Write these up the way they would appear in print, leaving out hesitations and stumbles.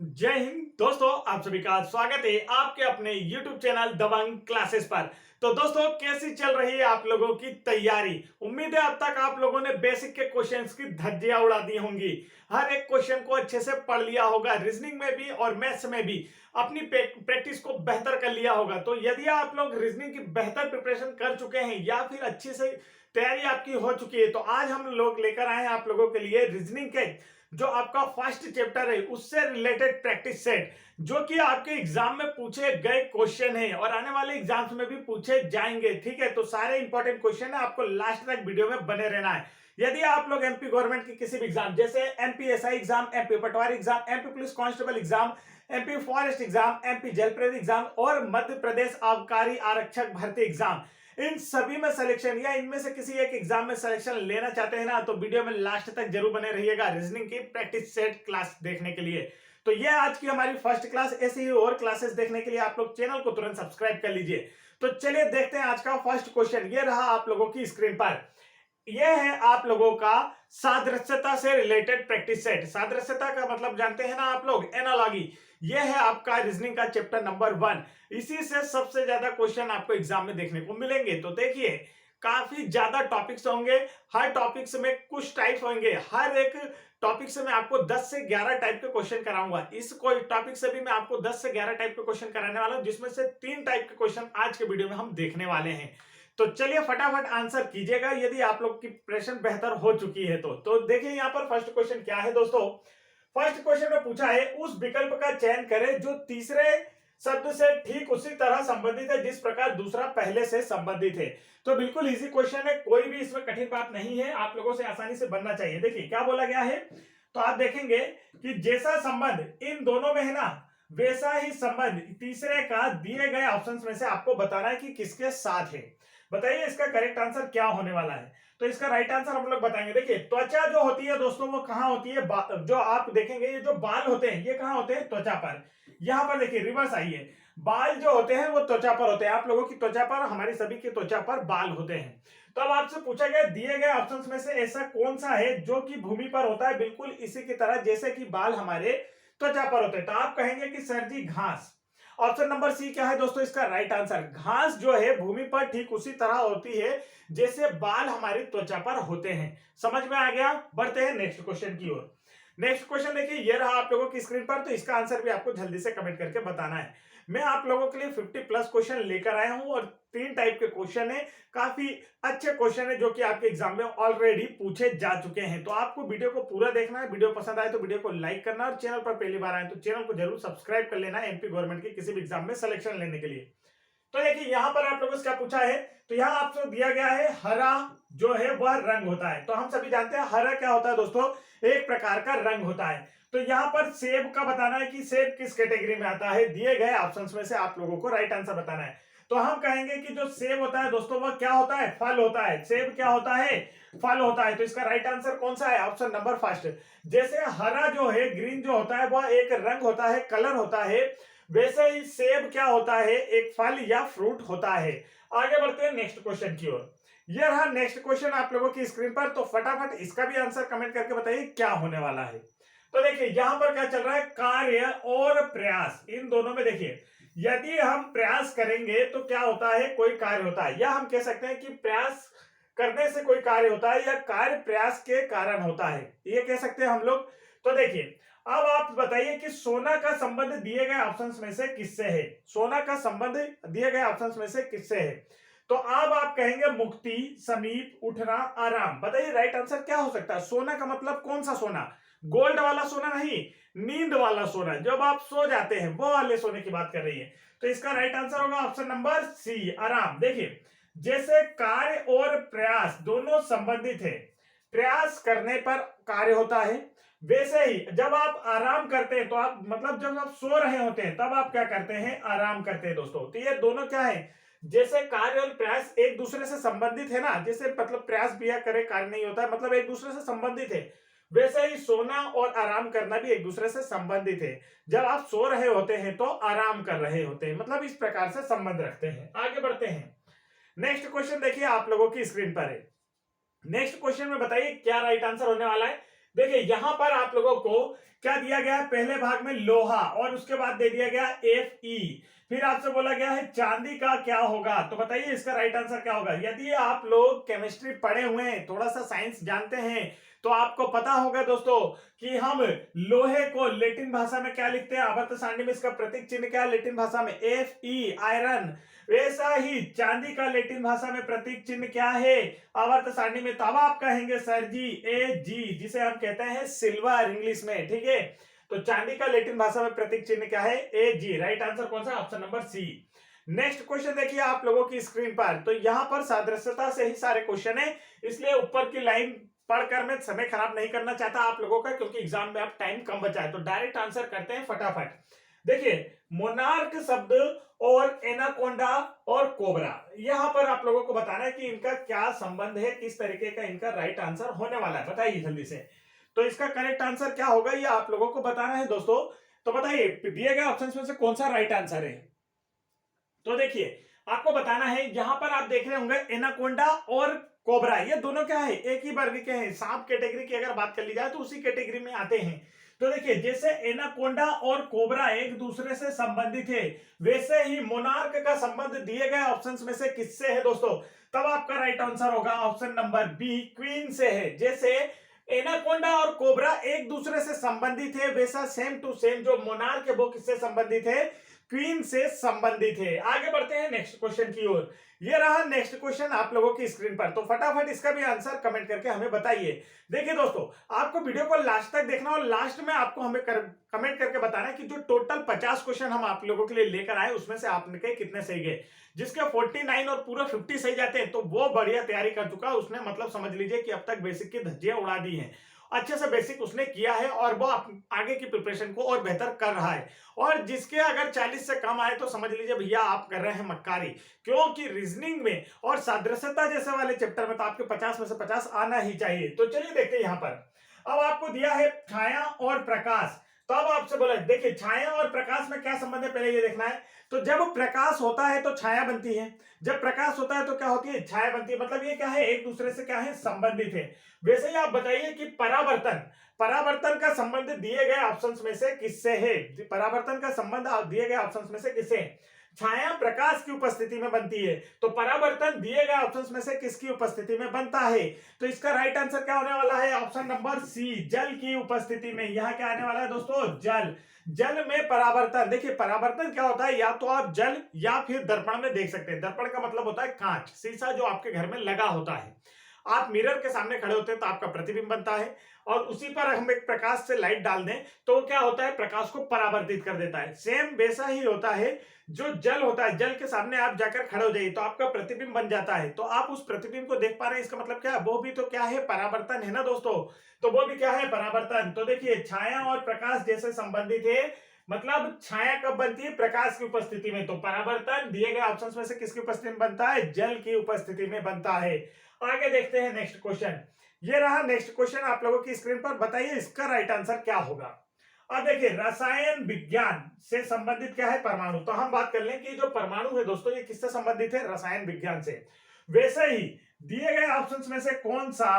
जय हिंद दोस्तों, आप सभी का स्वागत है आपके अपने YouTube चैनल दबंग क्लासेस पर। तो दोस्तों, कैसी चल रही है आप लोगों की तैयारी? उम्मीद है अब तक आप लोगों ने बेसिक के क्वेश्चंस की धज्जियां उड़ा दी होंगी। हर एक क्वेश्चन को अच्छे से पढ़ लिया होगा, रीजनिंग में भी और मैथ्स में भी अपनी प्रैक्टिस को बेहतर कर लिया होगा। तो यदि आप लोग रीजनिंग की बेहतर प्रिपरेशन कर चुके हैं या फिर अच्छी से तैयारी आपकी हो चुकी है, तो आज हम लोग लेकर आए हैं आप लोगों के लिए रीजनिंग के जो आपका फर्स्ट चैप्टर है उससे रिलेटेड प्रैक्टिस सेट, जो कि आपके एग्जाम में पूछे गए क्वेश्चन है और आने वाले एग्जाम्स में भी पूछे जाएंगे। ठीक है, तो सारे इंपॉर्टेंट क्वेश्चन है, आपको लास्ट तक वीडियो में बने रहना है। यदि आप लोग एमपी गवर्नमेंट की किसी भी एग्जाम जैसे MP SI exam, MP patwari exam, MP police constable exam, MP forest exam, MP jail प्रेस एग्जाम और मध्य प्रदेश आबकारी आरक्षक भर्ती एग्जाम, इन सभी में सिलेक्शन या इनमें से किसी एक एग्जाम में सिलेक्शन लेना चाहते हैं ना, तो वीडियो में लास्ट तक जरूर बने रहिएगा रीजनिंग की प्रैक्टिस सेट क्लास देखने के लिए। तो ये आज की हमारी फर्स्ट क्लास। ऐसी ही और क्लासेस देखने के लिए आप लोग चैनल को तुरंत सब्सक्राइब कर लीजिए। तो चलिए देखते हैं आज का फर्स्ट क्वेश्चन। ये रहा आप लोगों की स्क्रीन पर। यह है आप लोगों का सादृश्यता से रिलेटेड प्रैक्टिस सेट। सादृश्यता का मतलब जानते हैं ना आप लोग, एनालॉजी। यह है आपका रीजनिंग का चैप्टर नंबर 1। इसी से सबसे ज्यादा क्वेश्चन आपको एग्जाम में देखने को मिलेंगे। तो देखिए, काफी ज्यादा टॉपिक्स होंगे, हर टॉपिक्स में कुछ टाइप होंगे। हर एक टॉपिक से मैं आपको 10 से 11 टाइप के क्वेश्चन कराऊंगा। इस कोई टॉपिक से भी मैं आपको 10 से 11 टाइप के क्वेश्चन कराने वाला हूं, जिसमें से 3 टाइप के क्वेश्चन आज के वीडियो में हम देखने वाले हैं। तो चलिए फटाफट आंसर कीजिएगा यदि आप लोग की प्रिपरेशन बेहतर हो चुकी है। तो देखिए यहाँ पर फर्स्ट क्वेश्चन क्या है दोस्तों। फर्स्ट क्वेश्चन में पूछा है, उस विकल्प का चयन करें जो तीसरे शब्द से ठीक उसी तरह संबंधित है जिस प्रकार दूसरा पहले से संबंधित है। तो बिल्कुल इजी क्वेश्चन है, कोई भी इसमें कठिन बात नहीं है, आप लोगों से आसानी से बनना चाहिए। देखिए क्या बोला गया है, तो आप देखेंगे कि जैसा संबंध इन दोनों में है ना, वैसा ही संबंध तीसरे का दिए गए ऑप्शंस में से आपको बताना है कि किसके साथ है। बताइए इसका करेक्ट आंसर क्या होने वाला है। तो इसका राइट आंसर हम लोग बताएंगे। देखिए, त्वचा जो होती है दोस्तों वो कहां होती है, जो आप देखेंगे ये जो बाल होते हैं ये कहां होते हैं, त्वचा पर। यहां पर देखिए रिवर्स आइए, बाल जो होते हैं वो त्वचा पर होते हैं। आप लोगों की त्वचा पर, हमारी सभी की त्वचा पर बाल होते हैं। तो अब आपसे पूछा गया दिए गए ऑप्शंस में से ऐसा कौन सा है जो कि भूमि पर होता है बिल्कुल इसी की तरह जैसे कि बाल हमारे त्वचा पर होते हैं। तो आप कहेंगे कि सर जी घास। ऑप्शन नंबर सी क्या है दोस्तों इसका राइट आंसर। घास जो है भूमि पर ठीक उसी तरह होती है जैसे बाल हमारी त्वचा पर होते हैं। समझ में आ गया। बढ़ते हैं नेक्स्ट क्वेश्चन की ओर। नेक्स्ट क्वेश्चन देखिए, ये रहा आप लोगों की स्क्रीन पर। तो इसका आंसर भी आपको जल्दी से कमेंट करके बताना है। मैं आप लोगों के लिए 50 प्लस क्वेश्चन लेकर आया हूं और 3 टाइप के क्वेश्चन है। काफी अच्छे क्वेश्चन है जो कि आपके एग्जाम में ऑलरेडी पूछे जा चुके हैं। तो आपको वीडियो को पूरा देखना है। वीडियो पसंद आए तो वीडियो को लाइक करना, और चैनल पर पहली बार आए तो चैनल को जरूर सब्सक्राइब कर लेना एमपी गवर्नमेंट के किसी भी एग्जाम में सिलेक्शन लेने के लिए। तो देखिए यहां पर आप लोगों से क्या पूछा है, तो यहां आपको दिया गया है हरा जो है वह रंग होता है। तो हम सभी जानते हैं हरा क्या होता है दोस्तों, एक प्रकार का रंग होता है। तो यहां पर सेब का बताना है कि सेब किस कैटेगरी में आता है। दिए गए ऑप्शंस में से आप लोगों को राइट आंसर बताना है। तो हम कहेंगे कि जो सेब होता है दोस्तों वह क्या होता है, फल होता है। सेब क्या होता है, फल होता है। तो इसका राइट आंसर कौन सा है, ऑप्शन नंबर फर्स्ट। जैसे हरा जो है, ग्रीन जो होता है वह एक रंग होता है, कलर होता है, वैसे ही सेब क्या होता है, एक फल या फ्रूट होता है। आगे बढ़ते हैं नेक्स्ट क्वेश्चन की ओर। यह रहा नेक्स्ट क्वेश्चन आप लोगों की स्क्रीन पर। तो फटाफट इसका भी आंसर कमेंट करके बताइए क्या होने वाला है। तो देखिए यहां पर क्या चल रहा है, कार्य और प्रयास, इन दोनों में देखिए यदि हम प्रयास करेंगे तो क्या होता है, कोई कार्य होता है, या हम कह सकते हैं कि प्रयास करने से कोई कार्य होता है या कार्य प्रयास के कारण होता है, ये कह सकते हैं हम लोग। तो देखिए अब आप बताइए कि सोना का संबंध दिए गए ऑप्शंस में से किससे है। सोना का संबंध दिए गए ऑप्शंस में से किससे है। तो अब आप कहेंगे मुक्ति, समीप, उठना, आराम। बताइए राइट आंसर क्या हो सकता है। सोना का मतलब कौन सा सोना, गोल्ड वाला सोना नहीं, नींद वाला सोना, जब आप सो जाते हैं वो वाले सोने की बात कर रही है। तो इसका राइट आंसर होगा ऑप्शन नंबर सी, आराम। देखिए जैसे कार्य और प्रयास दोनों संबंधित है, प्रयास करने पर कार्य होता है, वैसे ही जब आप आराम करते हैं तो आप मतलब जब आप सो रहे होते हैं तब आप क्या करते हैं, आराम करते हैं दोस्तों। तो ये दोनों क्या है, जैसे कार्य और प्रयास एक दूसरे से संबंधित है ना, जैसे मतलब प्रयास भी करे कार्य नहीं होता है, मतलब एक दूसरे से संबंधित है, वैसे ही सोना और आराम करना भी एक दूसरे से संबंधित है। जब आप सो रहे होते हैं तो आराम कर रहे होते हैं, मतलब इस प्रकार से संबंध रखते हैं। आगे बढ़ते हैं। नेक्स्ट क्वेश्चन देखिए आप लोगों की स्क्रीन पर है। नेक्स्ट क्वेश्चन में बताइए क्या राइट आंसर होने वाला है। देखिए यहां पर आप लोगों को क्या दिया गया है, पहले भाग में लोहा और उसके बाद दे दिया गया Fe। फिर आपसे बोला गया है चांदी का क्या होगा, तो बताइए इसका राइट आंसर क्या होगा। यदि आप लोग केमिस्ट्री पढ़े हुए हैं, थोड़ा सा साइंस जानते हैं, तो आपको पता होगा दोस्तों कि हम लोहे को लैटिन भाषा में क्या लिखते हैं, आवर्त सारणी में इसका प्रतीक चिन्ह क्या है लैटिन भाषा में, Fe आयरन। वैसा ही चांदी का लैटिन भाषा में प्रतीक चिन्ह क्या है आवर्त सारणी में, तब आप कहेंगे सर जी Ag, जिसे हम कहते हैं सिल्वर इंग्लिश में, ठीक है। तो चांदी का लैटिन भाषा में प्रतीक चिन्ह क्या है, Ag। राइट आंसर कौन सा, option number C. Next question देखिए आप लोगों की स्क्रीन पर, तो यहां पर सादृश्यता से ही सारे क्वेश्चन है, इसलिए ऊपर की लाइन पढ़कर मैं समय खराब नहीं करना चाहता आप लोगों का, क्योंकि एग्जाम में अब टाइम कम बचा है। तो डायरेक्ट आंसर करते हैं फटाफट। देखिए मोनार्क शब्द और एनाकोंडा और कोबरा, यहां पर आप लोगों को बताना है कि इनका क्या संबंध है, किस तरीके का इनका राइट आंसर होने वाला है, बताइए जल्दी से। तो इसका करेक्ट आंसर क्या होगा ये आप लोगों को बताना है दोस्तों। तो बताइए दिए गए ऑप्शंस में से कौन सा राइट आंसर है। तो देखिए आपको बताना है, यहां पर आप देख रहे होंगे एनाकोंडा और कोबरा, ये दोनों क्या है, एक ही वर्ग के हैं। सांप कैटेगरी की अगर बात कर ली जाए तो उसी कैटेगरी में आते हैं। तो देखिए जैसे एनाकोंडा और कोबरा एक दूसरे से संबंधित है, वैसे ही मोनार्क का संबंध दिए गए ऑप्शंस में से किससे है दोस्तों, तब आपका राइट आंसर होगा ऑप्शन नंबर बी, क्वीन से है। जैसे एनाकोंडा और कोबरा एक दूसरे से संबंधित है, वैसा सेम टू सेम जो मोनार्क है वो किससे संबंधित है, क्वीन से संबंधित है। आगे बढ़ते हैं नेक्स्ट क्वेश्चन की ओर। ये रहा नेक्स्ट क्वेश्चन आप लोगों की स्क्रीन पर, तो फटाफट इसका भी आंसर कमेंट करके हमें बताइए। देखिए दोस्तों आपको वीडियो को लास्ट तक देखना और लास्ट में आपको हमें कमेंट करके बताना है कि जो टोटल 50 क्वेश्चन हम आप लोगों के लिए लेकर आए उसमें से आपने कितने सही गए। जिसके 49 और पूरा 50 सही जाते हैं तो वो बढ़िया तैयारी कर चुका है, उसने मतलब समझ लीजिए कि अब तक बेसिक की धज्जियां उड़ा दी हैं, अच्छे से बेसिक उसने किया है और वो आगे की प्रिपरेशन को और बेहतर कर रहा है। और जिसके अगर 40 से कम आए तो समझ लीजिए भैया आप कर रहे हैं मक्कारी, क्योंकि रीजनिंग में और सादृश्यता जैसे वाले चैप्टर में तो आपके 50 में से 50 आना ही चाहिए। तो चलिए देखते हैं यहाँ पर। अब आपको दिया है छाया और प्रकाश, तो अब आपसे बोला देखिए छाया और प्रकाश में क्या संबंध है, पहले ये देखना है। तो जब प्रकाश होता है तो छाया बनती है, जब प्रकाश होता है तो क्या होती है, छाया बनती है। मतलब ये क्या है, एक दूसरे से क्या है, संबंधित है। वैसे ही आप बताइए कि परावर्तन, परावर्तन का संबंध दिए गए ऑप्शंस में से किससे है, परावर्तन का संबंध दिए गए ऑप्शंस में से किससे है, छाया प्रकाश की उपस्थिति में बनती है, तो परावर्तन दिए गए ऑप्शंस में से किसकी उपस्थिति में बनता है। तो इसका राइट आंसर क्या होने वाला है, ऑप्शन नंबर सी, जल की उपस्थिति में। यहां क्या आने वाला है दोस्तों, जल। जल में परावर्तन, देखिए परावर्तन क्या होता है, या तो आप जल या फिर दर्पण में देख सकते हैं। दर्पण का मतलब होता है कांच, शीशा जो आपके घर में लगा होता है। आप मिरर के सामने खड़े होते हैं तो आपका प्रतिबिंब बनता है, और उसी पर हम एक प्रकाश से लाइट डाल दें तो क्या होता है, प्रकाश को परावर्तित कर देता है। सेम वैसा ही होता है, जो जल होता है, जल के सामने आप जाकर खड़े हो जाइए तो आपका प्रतिबिंब बन जाता है, तो आप उस प्रतिबिंब को देख पा रहे हैं, इसका मतलब क्या है, वो भी तो क्या है, परावर्तन है ना दोस्तों। तो वो भी क्या है, परावर्तन। तो देखिए छाया और प्रकाश जैसे संबंधित है, मतलब छाया कब बनती है, प्रकाश की उपस्थिति में, तो परावर्तन दिए गए ऑप्शंस में से किसकी उपस्थिति में बनता है, जल की उपस्थिति में बनता है। आगे देखते हैं नेक्स्ट क्वेश्चन। ये रहा नेक्स्ट क्वेश्चन आप लोगों की स्क्रीन पर, बताइए इसका राइट आंसर क्या होगा। अब देखिए रसायन विज्ञान से संबंधित क्या है, परमाणु। तो हम बात कर लें कि जो परमाणु है दोस्तों ये किससे संबंधित है, रसायन विज्ञान से। वैसे ही दिए गए ऑप्शंस में से कौन सा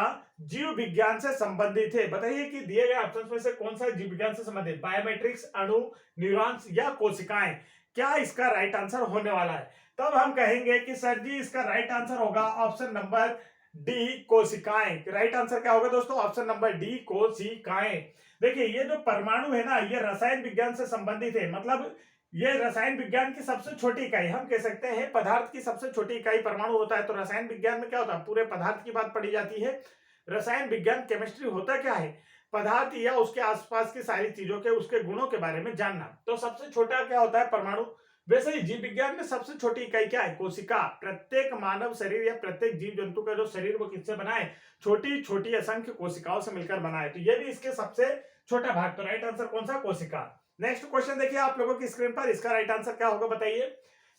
जीव विज्ञान से संबंधित है, बताइए कि दिए गए ऑप्शंस में से कौन सा जीव विज्ञान से संबंधित, बायोमेट्रिक्स, अणु, न्यूरॉन्स या कोशिकाएं, क्या इसका राइट आंसर होने वाला है। तब हम कहेंगे कि सर जी इसका राइट आंसर होगा ऑप्शन नंबर डी, कोशिकाएं। राइट आंसर क्या होगा दोस्तों, ऑप्शन नंबर डी, कोशिकाएं। देखिए ये जो परमाणु है ना, ये रसायन विज्ञान से संबंधित है, मतलब ये रसायन विज्ञान की सबसे छोटी इकाई, हम कह सकते हैं पदार्थ की सबसे छोटी इकाई परमाणु होता है। तो रसायन विज्ञान में क्या होता है, पूरे पदार्थ की बात पढ़ी जाती है। रसायन विज्ञान केमिस्ट्री होता क्या है, पदार्थ या उसके आसपास की सारी चीजों के उसके गुणों के बारे में जानना। तो सबसे छोटा क्या होता है, परमाणु। वैसे ही जीव विज्ञान में सबसे छोटी इकाई क्या है, कोशिका। प्रत्येक मानव शरीर या प्रत्येक जीव जंतु का जो शरीर वो किससे बना है, छोटी छोटी असंख्य कोशिकाओं से मिलकर बना है। तो ये भी इसके सबसे छोटा भाग। तो राइट आंसर कौन सा, कोशिका। नेक्स्ट क्वेश्चन देखिए आप लोगों की स्क्रीन पर, इसका राइट आंसर क्या होगा बताइए।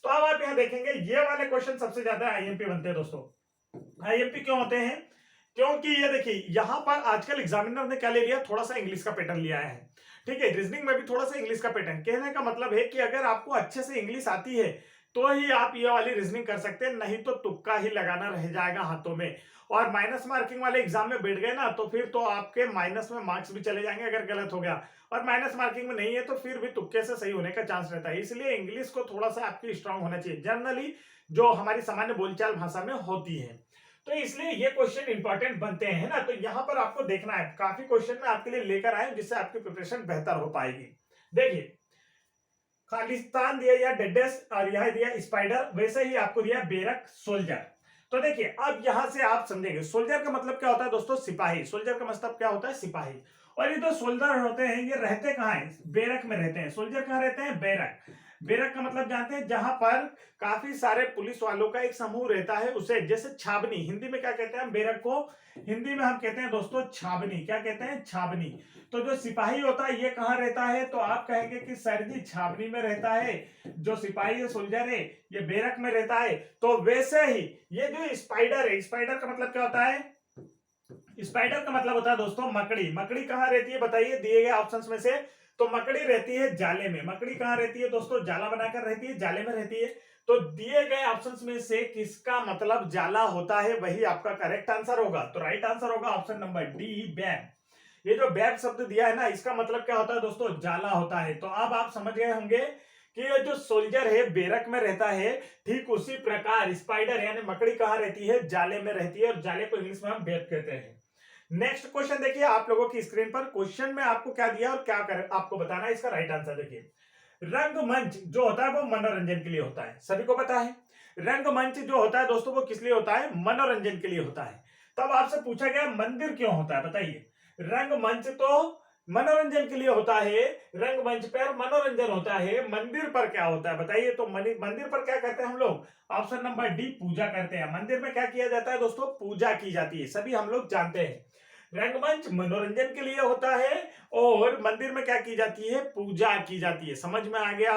तो अब आप यहाँ देखेंगे ये वाले क्वेश्चन सबसे ज्यादा आईएमपी बनते हैं दोस्तों। आईएमपी क्यों होते हैं, क्योंकि ये देखिए यहां पर आजकल एग्जामिनर ने क्या ले लिया, थोड़ा सा इंग्लिश का पैटर्न लिया है। ठीक है, रीजनिंग में भी थोड़ा सा इंग्लिश का पैटर्न। कहने का मतलब है कि अगर आपको अच्छे से इंग्लिश आती है तो ही आप ये वाली रीजनिंग कर सकते हैं, नहीं तो तुक्का ही लगाना रह जाएगा हाथों में। और माइनस मार्किंग वाले एग्जाम में बैठ गए ना तो फिर तो आपके माइनस में मार्क्स भी चले जाएंगे अगर गलत हो गया, और माइनस मार्किंग में नहीं है तो फिर भी तुक्के से सही होने का चांस रहता है। इसलिए इंग्लिश को थोड़ा सा आपकी स्ट्रांग होना चाहिए जनरली, जो हमारी सामान्य बोलचाल भाषा में होती है। तो इसलिए ये क्वेश्चन इंपॉर्टेंट बनते हैं ना, तो यहां पर आपको देखना है, काफी क्वेश्चन मैं आपके लिए लेकर आया हूं जिससे आपकी प्रिपरेशन बेहतर हो पाएगी। देखिए, खालिस्तान दिया या डेडेस और यह दिया स्पाइडर, वैसे ही आपको दिया बेरक सोल्जर। तो देखिए अब यहां से आप समझेंगे सोल्जर का मतलब क्या होता है दोस्तों, सिपाही। सोल्जर का मतलब क्या होता है, सिपाही। और ये जो सोल्जर होते हैं ये रहते कहाँ हैं, बेरक में रहते हैं। सोल्जर कहाँ रहते हैं, बेरक। बेरक का मतलब जानते हैं, जहां पर काफी सारे पुलिस वालों का एक समूह रहता है, उसे जैसे छावनी, हिंदी में क्या कहते हैं हम बेरक को, हिंदी में हम कहते हैं दोस्तों छावनी। क्या कहते हैं, छावनी। तो जो सिपाही होता है ये कहाँ रहता है, तो आप कहेंगे कि सर जी छावनी में रहता है। जो सिपाही है, सोल्जर है, ये बेरक में रहता है। तो वैसे ही ये जो स्पाइडर है, स्पाइडर का मतलब क्या होता है, स्पाइडर का मतलब होता है दोस्तों मकड़ी। मकड़ी कहाँ रहती है बताइए दिए गए ऑप्शंस में से, तो मकड़ी रहती है जाले में। मकड़ी कहाँ रहती है दोस्तों, जाला बनाकर रहती है, जाले में रहती है। तो दिए गए ऑप्शंस में से किसका मतलब जाला होता है, वही आपका करेक्ट आंसर होगा। तो राइट आंसर होगा ऑप्शन नंबर डी, बैग। ये जो बैग शब्द दिया है ना, इसका मतलब क्या होता है दोस्तों, जाला होता है। तो अब आप समझ गए होंगे कि ये जो सोल्जर है बेरक में रहता है, ठीक उसी प्रकार स्पाइडर यानी मकड़ी कहाँ रहती है, जाले में रहती है, और जाले को इंग्लिश में हम बैग कहते हैं। नेक्स्ट क्वेश्चन देखिए आप लोगों की स्क्रीन पर। क्वेश्चन में आपको क्या दिया और क्या कर आपको बताना है इसका राइट आंसर। देखिए, रंगमंच जो होता है वो मनोरंजन के लिए होता है, सभी को पता है। रंगमंच जो होता है दोस्तों वो किस लिए होता है, मनोरंजन के लिए होता है। तब आपसे पूछा गया मंदिर क्यों होता है, बताइए। रंगमंच तो मनोरंजन के लिए होता है, रंगमंच पर मनोरंजन होता है, मंदिर पर क्या होता है बताइए। तो मंदिर पर क्या करते हैं हम लोग, ऑप्शन नंबर डी, पूजा करते हैं। मंदिर में क्या किया जाता है दोस्तों, पूजा की जाती है, सभी हम लोग जानते हैं। रंगमंच मनोरंजन के लिए होता है और मंदिर में क्या की जाती है, पूजा की जाती है। समझ में आ गया,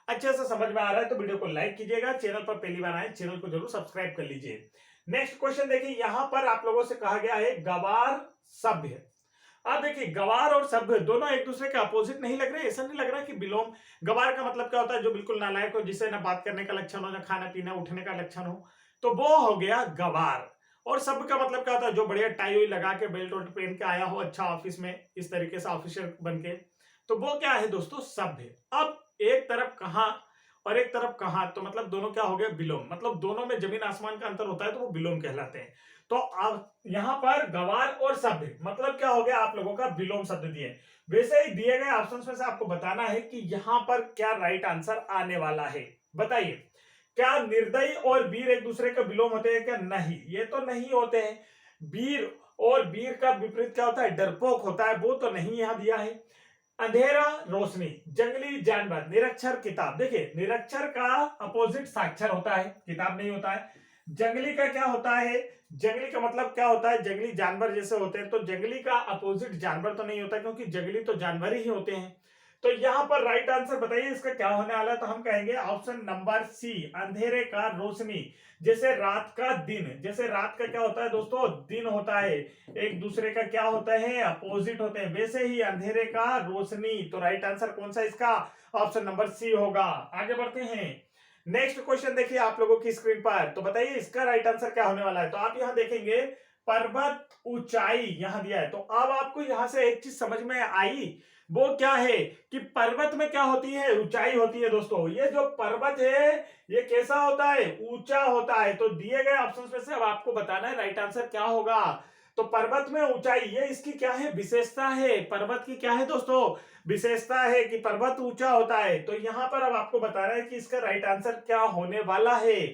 अच्छे से समझ में आ रहा है तो वीडियो को लाइक कीजिएगा, चैनल पर पहली बार आए चैनल को जरूर सब्सक्राइब कर लीजिए। नेक्स्ट क्वेश्चन देखिए, यहां पर आप लोगों से कहा गया है गवार सभ्य। अब देखिए गवार और सभ्य दोनों एक दूसरे के अपोजिट नहीं लग रहे, ऐसा नहीं लग रहा कि बिलोम। गवार का मतलब क्या होता है, जो बिल्कुल नालायक हो, जिसे ना बात करने का लक्षण हो, ना खाना पीना उठने का लक्षण हो, तो वो हो गया गवार। और सभ्य का मतलब क्या होता है, जो बढ़िया टाई हुई लगा के बेल्ट वेल्ट पहन के आया हो अच्छा ऑफिस में, इस तरीके से ऑफिसर बन के, तो वो क्या है दोस्तों, सभ्य। अब एक तरफ कहाँ और एक तरफ कहाँ, तो मतलब दोनों क्या हो गया, बिलोम। मतलब दोनों में जमीन आसमान का अंतर होता है तो वो बिलोम कहलाते हैं। तो अब यहां पर गवार और सभ्य मतलब क्या हो गया, आप लोगों का बिलोम शब्द दिए। वैसे ही दिए गए ऑप्शंस में से आपको बताना है कि यहां पर क्या राइट आंसर आने वाला है, बताइए। क्या निर्दयी और वीर एक दूसरे के विलोम होते हैं क्या, नहीं, ये तो नहीं होते हैं। वीर और वीर का विपरीत क्या होता है, डरपोक होता है, वो तो नहीं यहां दिया है। अंधेरा रोशनी, जंगली जानवर, निरक्षर किताब। देखिए निरक्षर का अपोजिट साक्षर होता है, किताब नहीं होता है। जंगली का क्या होता है, जंगली का मतलब क्या होता है, जंगली जानवर जैसे होते हैं, तो जंगली का अपोजिट जानवर तो नहीं होता, क्योंकि जंगली तो जानवर ही होते हैं। तो यहां पर राइट आंसर बताइए इसका क्या होने वाला है, तो हम कहेंगे ऑप्शन नंबर सी, अंधेरे का रोशनी। जैसे रात का दिन, जैसे रात का क्या होता है दोस्तों, दिन होता है, एक दूसरे का क्या होता है, अपोजिट होते हैं, वैसे ही अंधेरे का रोशनी। तो राइट आंसर कौन सा इसका, ऑप्शन नंबर सी होगा। आगे बढ़ते हैं, नेक्स्ट क्वेश्चन देखिए आप लोगों की स्क्रीन पर, तो बताइए इसका राइट आंसर क्या होने वाला है। तो आप यहां देखेंगे पर्वत ऊंचाई यहां दिया है, तो अब आपको यहां से एक चीज समझ में आई, वो क्या है कि पर्वत में क्या होती है, ऊंचाई होती है दोस्तों। ये जो पर्वत है ये कैसा होता है, ऊंचा होता है। तो दिए गए ऑप्शंस में से अब आपको बताना है राइट आंसर क्या होगा। तो पर्वत में ऊंचाई, ये इसकी क्या है, विशेषता है। पर्वत की क्या है दोस्तों, विशेषता है कि पर्वत ऊंचा होता है। तो यहां पर अब आपको बताना है कि इसका राइट आंसर क्या होने वाला है।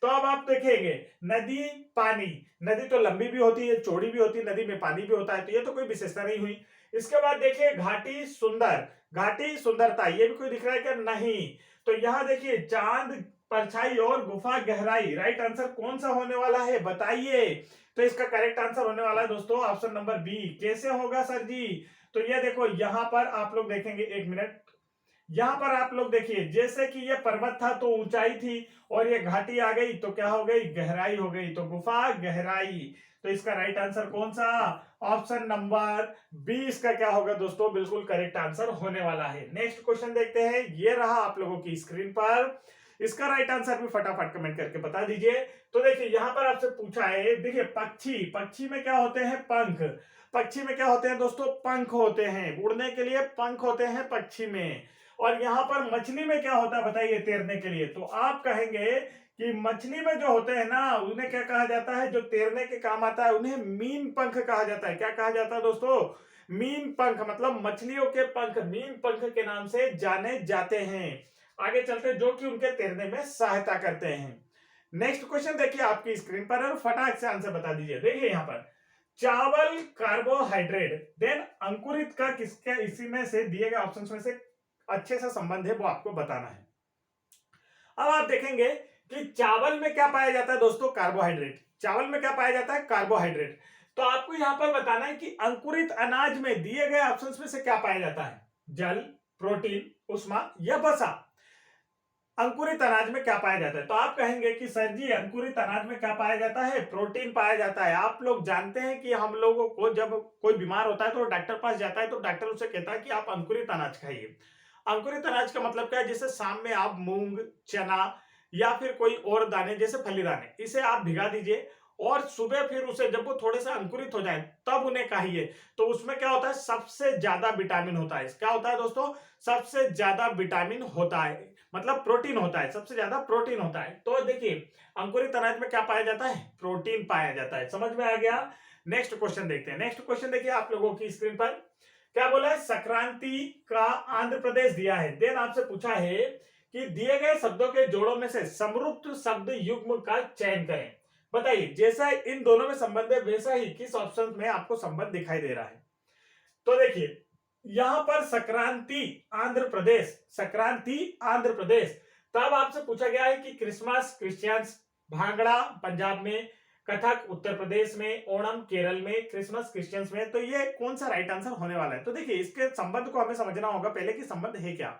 तो अब आप देखेंगे नदी पानी, नदी तो लंबी भी होती है चौड़ी भी होती है, नदी में पानी भी होता है, तो ये तो कोई विशेषता नहीं हुई। इसके बाद देखिए घाटी सुंदर, घाटी सुंदरता, ये भी कोई दिख रहा है क्या, नहीं। तो यहां देखिए चांद परछाई और गुफा गहराई, राइट आंसर कौन सा होने वाला है बताइए। तो इसका करेक्ट आंसर होने वाला है दोस्तों ऑप्शन नंबर बी। कैसे होगा सर जी, तो ये देखो यहां पर आप लोग देखेंगे, एक मिनट, यहां पर आप लोग देखिए, जैसे कि ये पर्वत था तो ऊंचाई थी, और ये घाटी आ गई तो क्या हो गई, गहराई हो गई, तो गुफा गहराई। तो इसका राइट आंसर कौन सा, ऑप्शन नंबर बी इसका क्या होगा दोस्तों, बिल्कुल करेक्ट आंसर होने वाला है। नेक्स्ट क्वेश्चन देखते हैं, ये रहा आप लोगों की स्क्रीन पर। इसका राइट आंसर भी फटाफट कमेंट करके बता दीजिए। तो देखिए यहाँ पर आपसे पूछा है, देखिए पक्षी, पक्षी में क्या होते हैं? पंख। पक्षी में क्या होते हैं दोस्तों? पंख होते हैं, उड़ने के लिए पंख होते हैं पक्षी में। और यहाँ पर मछली में क्या होता है बताइए तैरने के लिए? तो आप कहेंगे कि मछली में जो होते हैं ना, उन्हें क्या कहा जाता है? जो तैरने के काम आता है उन्हें मीन पंख कहा जाता है। क्या कहा जाता है दोस्तों? मीन पंख, मतलब मछलियों के पंख मीन पंख के नाम से जाने जाते हैं। आगे चलते, जो कि उनके तैरने में सहायता करते हैं। नेक्स्ट क्वेश्चन देखिए आपकी स्क्रीन पर और फटाक से आंसर बता दीजिए। देखिए यहाँ पर चावल कार्बोहाइड्रेट, देन अंकुरित का किसके, इसी में से दिए गए ऑप्शंस में से अच्छे से संबंध है वो आपको बताना है। अब आप देखेंगे कि चावल में क्या पाया जाता है दोस्तों? कार्बोहाइड्रेट। चावल में क्या पाया जाता है? कार्बोहाइड्रेट। तो आपको यहां पर बताना है कि अंकुरित अनाज में दिए गए ऑप्शंस में से क्या पाया जाता है? जल, प्रोटीन, उष्मा या वसा। अंकुरित अनाज में क्या पाया जाता है? तो आप कहेंगे कि सर जी अंकुरित अनाज में क्या पाया जाता है? प्रोटीन पाया जाता है। आप लोग जानते हैं कि हम लोगों को जब कोई बीमार होता है तो डॉक्टर पास जाता है तो डॉक्टर उसे कहता है कि आप अंकुरित अनाज खाइए। अंकुरित अनाज का मतलब क्या है? जैसे शाम में आप मूंग, चना या फिर कोई और दाने जैसे फली दाने, इसे आप भिगा दीजिए और सुबह फिर उसे जब वो थोड़े से अंकुरित हो जाए तब उन्हें खाइए। तो उसमें क्या होता है? सबसे ज्यादा विटामिन होता है। क्या होता है दोस्तों? सबसे ज्यादा विटामिन होता है, मतलब प्रोटीन होता है, सबसे ज्यादा प्रोटीन होता है। तो देखिए अंकुरित अनाज में क्या पाया जाता है? प्रोटीन पाया जाता है। समझ में आ गया? नेक्स्ट क्वेश्चन देखते हैं। नेक्स्ट क्वेश्चन देखिए आप लोगों की स्क्रीन पर क्या बोला है? संक्रांति का आंध्र प्रदेश दिया है। देन आपसे पूछा है कि दिए गए शब्दों के जोड़ों में से समरूप शब्द युग्म का चयन करें। बताइए, जैसा इन दोनों में संबंध है वैसा ही किस ऑप्शन में आपको संबंध दिखाई दे रहा है? तो देखिए यहां पर संक्रांति आंध्र प्रदेश, संक्रांति आंध्र प्रदेश। तब आपसे पूछा गया है कि क्रिसमस क्रिश्चियंस, भांगड़ा पंजाब में, कथक उत्तर प्रदेश में, ओणम केरल में, क्रिसमस क्रिश्चियंस में। तो ये कौन सा राइट आंसर होने वाला है? तो देखिए इसके संबंध को हमें समझना होगा पहले कि संबंध है क्या।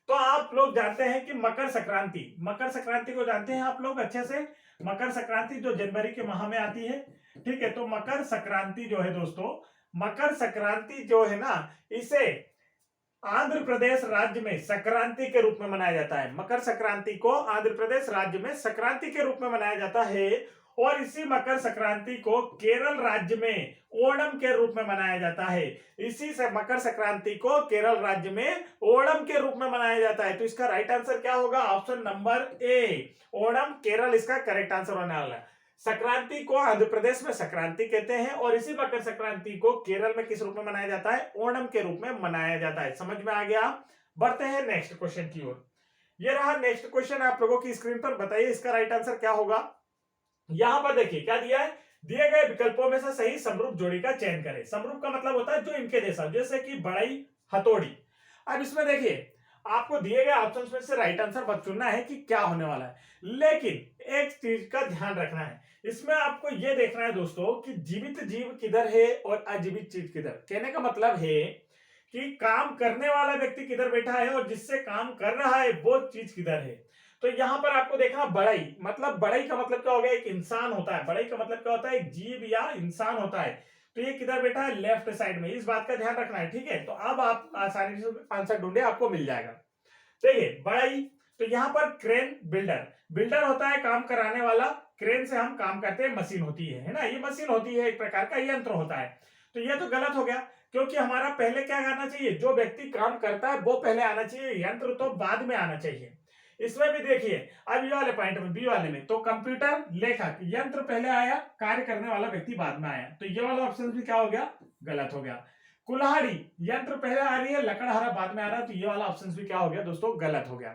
तो आप लोग जानते हैं कि मकर संक्रांति, मकर संक्रांति को जानते हैं आप लोग अच्छे से। मकर संक्रांति जो जनवरी के माह में आती है, ठीक है। तो मकर संक्रांति जो है दोस्तों, मकर संक्रांति जो है ना, इसे आंध्र प्रदेश राज्य में संक्रांति के रूप में मनाया जाता है। मकर संक्रांति को आंध्र प्रदेश राज्य में संक्रांति के रूप में मनाया जाता है। और इसी मकर संक्रांति को केरल राज्य में ओणम के रूप में मनाया जाता है। इसी से मकर संक्रांति को केरल राज्य में ओणम के रूप में मनाया जाता है। तो इसका राइट आंसर क्या होगा? ऑप्शन नंबर ए, ओणम केरल इसका करेक्ट आंसर होने वाला है। संक्रांति को आंध्र प्रदेश में संक्रांति कहते हैं और इसी मकर संक्रांति को केरल में किस रूप में मनाया जाता है? ओणम के रूप में मनाया जाता है। समझ में आ गया? बढ़ते हैं नेक्स्ट क्वेश्चन की ओर। ये रहा नेक्स्ट क्वेश्चन आप लोगों की स्क्रीन पर। बताइए इसका राइट आंसर क्या होगा? यहां पर देखिए क्या दिया है? दिए गए विकल्पों में से सही समरूप जोड़ी का चयन करें। समरूप का मतलब होता है जो इनके जैसा, जैसे कि बढ़ई, हथौड़ी। अब इसमें देखिए आपको दिए गए ऑप्शंस में से राइट आंसर बस चुनना है कि क्या होने वाला है। लेकिन एक चीज का ध्यान रखना है, इसमें आपको यह देखना है दोस्तों कि जीवित जीव किधर है और अजीवित चीज किधर। कहने का मतलब है कि काम करने वाला व्यक्ति किधर बैठा है और जिससे काम कर रहा है वो चीज किधर है। तो यहां पर आपको देखना बढ़ई, मतलब बढ़ई का मतलब क्या हो गया? एक इंसान होता है। बढ़ई का मतलब क्या होता है? एक जीव या इंसान होता है। तो ये किधर बैठा है? लेफ्ट साइड में। इस बात का ध्यान रखना है, ठीक है। तो अब आप आसानी से आंसर ढूंढे, आपको मिल जाएगा। देखिए बढ़ई, तो यहां पर क्रेन बिल्डर, बिल्डर होता है काम कराने वाला। क्रेन से हम काम करते हैं, मशीन होती है ना, ये मशीन होती है, एक प्रकार का यंत्र होता है। तो ये तो गलत हो गया, क्योंकि हमारा पहले क्या आना चाहिए? जो व्यक्ति काम करता है वो पहले आना चाहिए, यंत्र तो बाद में आना चाहिए। इसमें भी देखिए अब ये वाले पॉइंट में, बी वाले में, तो कंप्यूटर, लेखक, यंत्र पहले आया, कार्य करने वाला व्यक्ति बाद में आया। तो ये वाला ऑप्शन भी क्या हो गया? गलत हो गया। कुल्हाड़ी, यंत्र पहले आ रही है, लकड़हारा बाद में आ रहा है। तो ये वाला ऑप्शन भी क्या हो गया दोस्तों? गलत हो गया।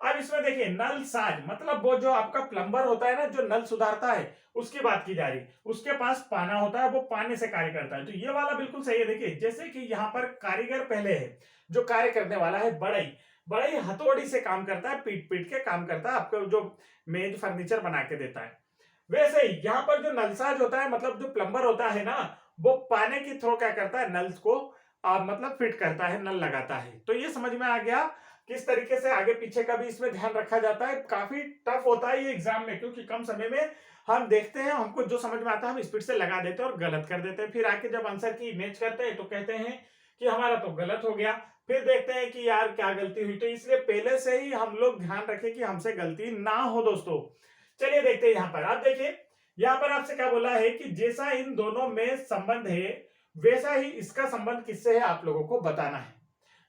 अब इसमें देखिए नल साज, मतलब वो जो आपका प्लम्बर होता है ना, जो नल सुधारता है, उसकी बात की जा रही। उसके पास पाना होता है, वो पानी से कार्य करता है। तो ये वाला बिल्कुल सही है। देखिए जैसे कि यहाँ पर कारीगर पहले है, जो कार्य करने वाला है बढ़ई, बढ़ई हथौड़ी से काम करता है, पीट पीट के काम करता है, आपको जो मेज फर्नीचर बना के देता है। वैसे ही यहाँ पर जो नलसाज होता है, मतलब जो प्लम्बर होता है ना, वो पानी की थ्रो क्या करता है? नल्स को मतलब फिट करता है, नल लगाता है। तो ये समझ में आ गया किस तरीके से आगे पीछे का भी इसमें ध्यान रखा जाता है। काफी टफ होता है ये एग्जाम में, क्योंकि कम समय में हम देखते हैं, हमको जो समझ में आता है हम स्पीड से लगा देते हैं और गलत कर देते हैं। फिर आके जब आंसर की इमेज करते हैं तो कहते हैं कि हमारा तो गलत हो गया। फिर देखते हैं कि यार क्या गलती हुई। तो इसलिए पहले से ही हम लोग ध्यान रखें कि हमसे गलती ना हो दोस्तों। चलिए देखते हैं यहाँ पर। आप देखिए यहाँ पर आपसे क्या बोला है कि जैसा इन दोनों में संबंध है वैसा ही इसका संबंध किससे है आप लोगों को बताना है।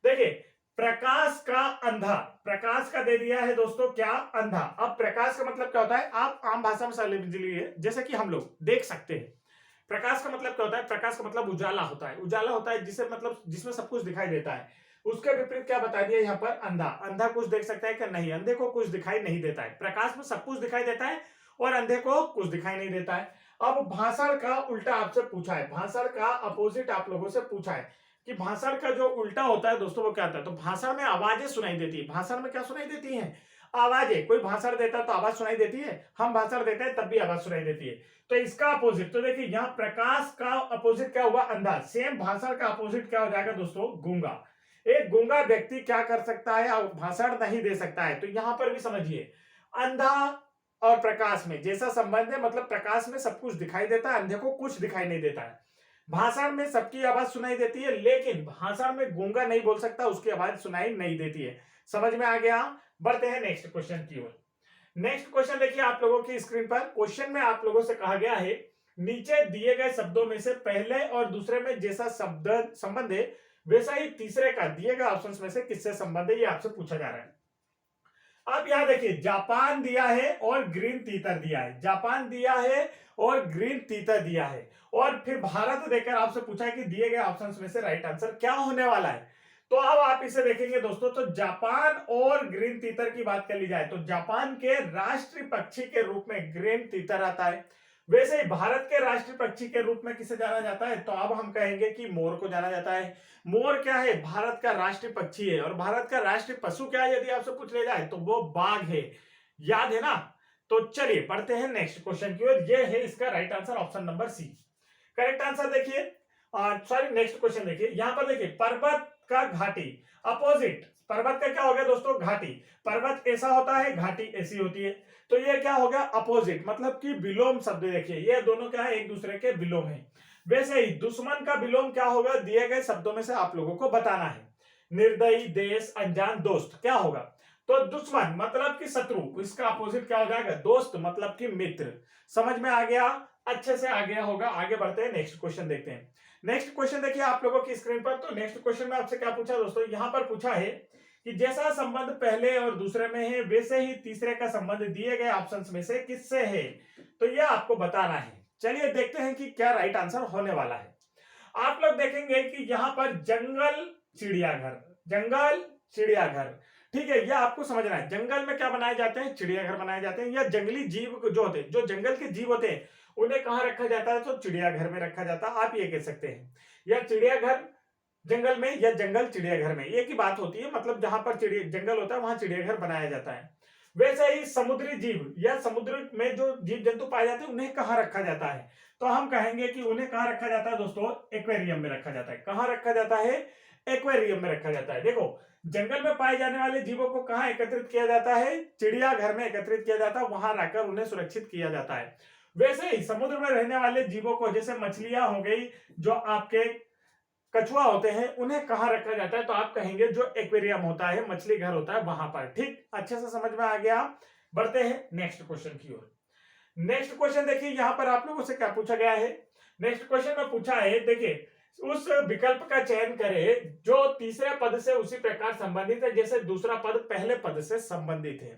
देखिए प्रकाश का अंधा, प्रकाश का दे दिया है दोस्तों क्या, अंधा। अब प्रकाश का मतलब क्या होता है आप आम भाषा में समझ लीजिए, जैसे कि हम लोग देख सकते हैं। प्रकाश का मतलब क्या होता है, प्रकाश का मतलब उजाला होता है, उजाला होता है जिसे मतलब जिसमें सब कुछ दिखाई देता है। उसके विपरीत क्या बता दिया यहाँ पर, अंधा। अंधा कुछ देख सकता है क्या, नहीं, अंधे को कुछ दिखाई नहीं देता है। प्रकाश में सब कुछ दिखाई देता है और अंधे को कुछ दिखाई नहीं देता है। अब भाषण का उल्टा आपसे पूछा है, भाषण का अपोजिट आप लोगों से पूछा है कि भाषण का जो उल्टा होता है दोस्तों वो क्या होता है। तो भाषण में आवाजें सुनाई देती है। भाषण में क्या सुनाई देती है, आवाजें। कोई भाषण देता है तो आवाज सुनाई देती है, हम भाषण देते हैं तब भी आवाज सुनाई देती है। तो इसका अपोजिट, तो देखिए यहाँ प्रकाश का अपोजिट क्या हुआ, अंधा। सेम भाषण का अपोजिट क्या हो जाएगा दोस्तों, गूंगा। एक गूंगा व्यक्ति क्या कर सकता है, भाषण नहीं दे सकता है। तो यहां पर भी समझिए अंधा और प्रकाश में जैसा संबंध है, मतलब प्रकाश में सब कुछ दिखाई देता है, अंधे को कुछ दिखाई नहीं देता है। भाषण में सबकी आवाज सुनाई देती है लेकिन भाषण में गूंगा नहीं बोल सकता, उसकी आवाज सुनाई नहीं देती है। समझ में आ गया। बढ़ते हैं नेक्स्ट क्वेश्चन की ओर। नेक्स्ट क्वेश्चन देखिए आप लोगों की स्क्रीन पर। क्वेश्चन में आप लोगों से कहा गया है नीचे दिए गए शब्दों में से पहले और दूसरे में जैसा शब्द संबंध है वैसा ही तीसरे का दिए गए ऑप्शंस में से किससे संबंध है, ये आपसे पूछा जा रहा है। अब यहां देखिए जापान दिया है और ग्रीन तीतर दिया है, जापान दिया है और ग्रीन तीतर दिया है, और फिर भारत देकर आपसे पूछा है कि दिए गए ऑप्शंस में से राइट आंसर क्या होने वाला है। तो अब आप इसे देखेंगे दोस्तों, तो जापान और ग्रीन तीतर की बात कर ली जाए तो जापान के राष्ट्रीय पक्षी के रूप में ग्रीन तीतर आता है। वैसे ही भारत के राष्ट्रीय पक्षी के रूप में किसे जाना जाता है, तो अब हम कहेंगे कि मोर को जाना जाता है। मोर क्या है, भारत का राष्ट्रीय पक्षी है। और भारत का राष्ट्रीय पशु क्या है यदि आपसे पूछ ले जाए तो वो बाघ है, याद है ना। तो चलिए बढ़ते हैं नेक्स्ट क्वेश्चन की ओर। ये है इसका right answer option number C. Correct answer देखिए, सॉरी नेक्स्ट क्वेश्चन देखिए। यहां पर देखिए पर्वत का घाटी, अपोजिट। पर्वत का क्या हो गया दोस्तों, घाटी। पर्वत ऐसा होता है, घाटी ऐसी होती है। तो ये क्या हो गया, अपोजिट, मतलब कि विलोम शब्द। देखिए ये दोनों क्या है, एक दूसरे के विलोम है। वैसे ही दुश्मन का विलोम क्या होगा, दिए गए शब्दों में से आप लोगों को बताना है। निर्दयी, देश, अनजान, दोस्त, क्या होगा। तो दुश्मन मतलब कि शत्रु, इसका अपोजिट क्या हो जाएगा, दोस्त मतलब कि मित्र। समझ में आ गया, अच्छे से आ गया होगा। आगे बढ़ते हैं, नेक्स्ट क्वेश्चन देखते हैं। नेक्स्ट क्वेश्चन देखिए आप लोगों की स्क्रीन पर। तो नेक्स्ट क्वेश्चन में आपसे क्या पूछा दोस्तों, यहां पर पूछा है कि जैसा संबंध पहले और दूसरे में है वैसे ही तीसरे का संबंध दिए गए ऑप्शंस में से किससे है। तो यह आपको बताना है। चलिए देखते हैं कि क्या राइट आंसर होने वाला है। आप लोग देखेंगे कि यहां पर जंगल चिड़ियाघर, जंगल चिड़ियाघर, ठीक है। यह आपको समझना है, जंगल में क्या बनाए जाते हैं, चिड़ियाघर बनाए जाते हैं। या जंगली जीव जो होते हैं, जो जंगल के जीव होते हैं उन्हें कहां रखा जाता है, तो चिड़ियाघर में रखा जाता है। आप ये कह सकते हैं या चिड़ियाघर जंगल में या जंगल चिड़ियाघर में, एक ही बात होती है। मतलब जहां पर चिड़िया जंगल होता है वहां चिड़ियाघर बनाया जाता है। वैसे ही समुद्री जीव या समुद्र में जो जीव जंतु पाए जाते हैं उन्हें कहां रखा जाता है, तो हम कहेंगे कि उन्हें कहां रखा जाता है दोस्तों, एक्वेरियम में रखा जाता है। कहां रखा जाता है, एक्वेरियम में रखा जाता है। देखो जंगल में पाए जाने वाले जीवों को कहां एकत्रित किया जाता है, चिड़ियाघर में एकत्रित किया जाता है, वहां रखकर उन्हें सुरक्षित किया जाता है। वैसे ही समुद्र में रहने वाले जीवों को, जैसे मछलियां हो गई, जो आपके कछुआ होते हैं, उन्हें कहां रखा जाता है, तो आप कहेंगे जो एक्वेरियम होता है, मछली घर होता है, वहां पर। ठीक, अच्छे से समझ में आ गया। बढ़ते हैं नेक्स्ट क्वेश्चन की ओर। नेक्स्ट क्वेश्चन देखिए यहां पर आप लोगों से क्या पूछा गया है। नेक्स्ट क्वेश्चन में पूछा है, देखिए उस विकल्प का चयन करें जो तीसरे पद से उसी प्रकार संबंधित है जैसे दूसरा पद पहले पद से संबंधित है।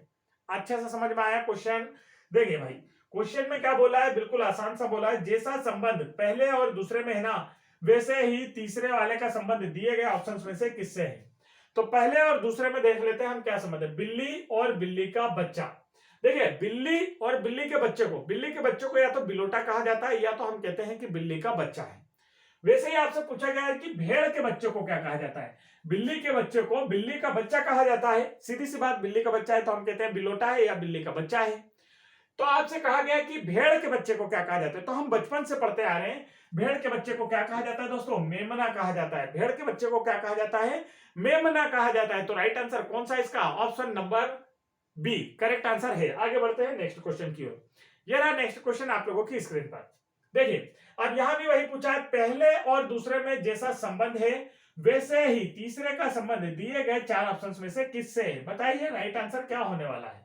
अच्छे से समझ में आया क्वेश्चन। देखिए भाई क्वेश्चन में क्या बोला है, बिल्कुल आसान सा बोला है, जैसा संबंध पहले और दूसरे में है ना वैसे ही तीसरे वाले का संबंध दिए गए ऑप्शंस में से किससे है। तो पहले और दूसरे में देख लेते हैं हम क्या संबंध है, बिल्ली और बिल्ली का बच्चा। देखिए बिल्ली और बिल्ली के बच्चे को, बिल्ली के बच्चे को या तो बिलोटा कहा जाता है या तो हम कहते हैं कि बिल्ली का बच्चा है। वैसे ही आपसे पूछा गया है कि भेड़ के बच्चे को क्या कहा जाता है। बिल्ली के बच्चे को बिल्ली का बच्चा कहा जाता है। सीधी सी बात, बिल्ली का बच्चा है तो हम कहते हैं बिलोटा है या बिल्ली का बच्चा है। तो आपसे कहा गया कि भेड़ के बच्चे को क्या कहा जाता है, तो हम बचपन से पढ़ते आ रहे हैं, भेड़ के बच्चे को क्या कहा जाता है दोस्तों, मेमना कहा जाता है। भेड़ के बच्चे को क्या कहा जाता है, मेमना कहा जाता है। तो राइट आंसर कौन सा इसका, option number B correct answer है। आगे बढ़ते हैं नेक्स्ट क्वेश्चन की ओर। ये रहा नेक्स्ट क्वेश्चन आप लोगों की स्क्रीन पर। देखिए अब यहां भी वही पूछा है, पहले और दूसरे में जैसा संबंध है वैसे ही तीसरे का संबंध दिए गए 4 ऑप्शंस में से किससे है? बताइए राइट आंसर क्या होने वाला है।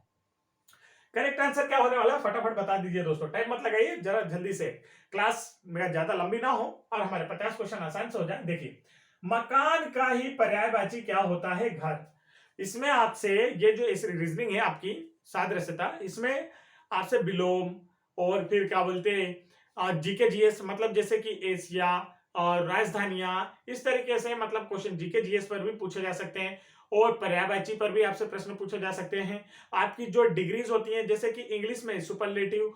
करेक्ट आंसर क्या होने वाला है फटाफट बता दीजिए दोस्तों, टाइम मत लगाइए, जरा जल्दी से, क्लास मेरा ज्यादा लंबी ना हो और हमारे 50 क्वेश्चन आसान से हो जाए। देखिए मकान का ही पर्यायवाची क्या होता है? घर। इसमें आपसे ये जो इस रीजनिंग है आपकी सादृश्यता, इसमें आपसे विलोम और फिर क्या बोलते हैं जीके जीएस, मतलब जैसे कि एशिया और राजधानियां, इस तरीके से मतलब क्वेश्चन जीके जीएस पर भी पूछे जा सकते हैं और पर्यायवाची पर भी आपसे प्रश्न पूछे जा सकते हैं। आपकी जो डिग्रीज होती हैं, जैसे कि इंग्लिश में सुपरलेटिव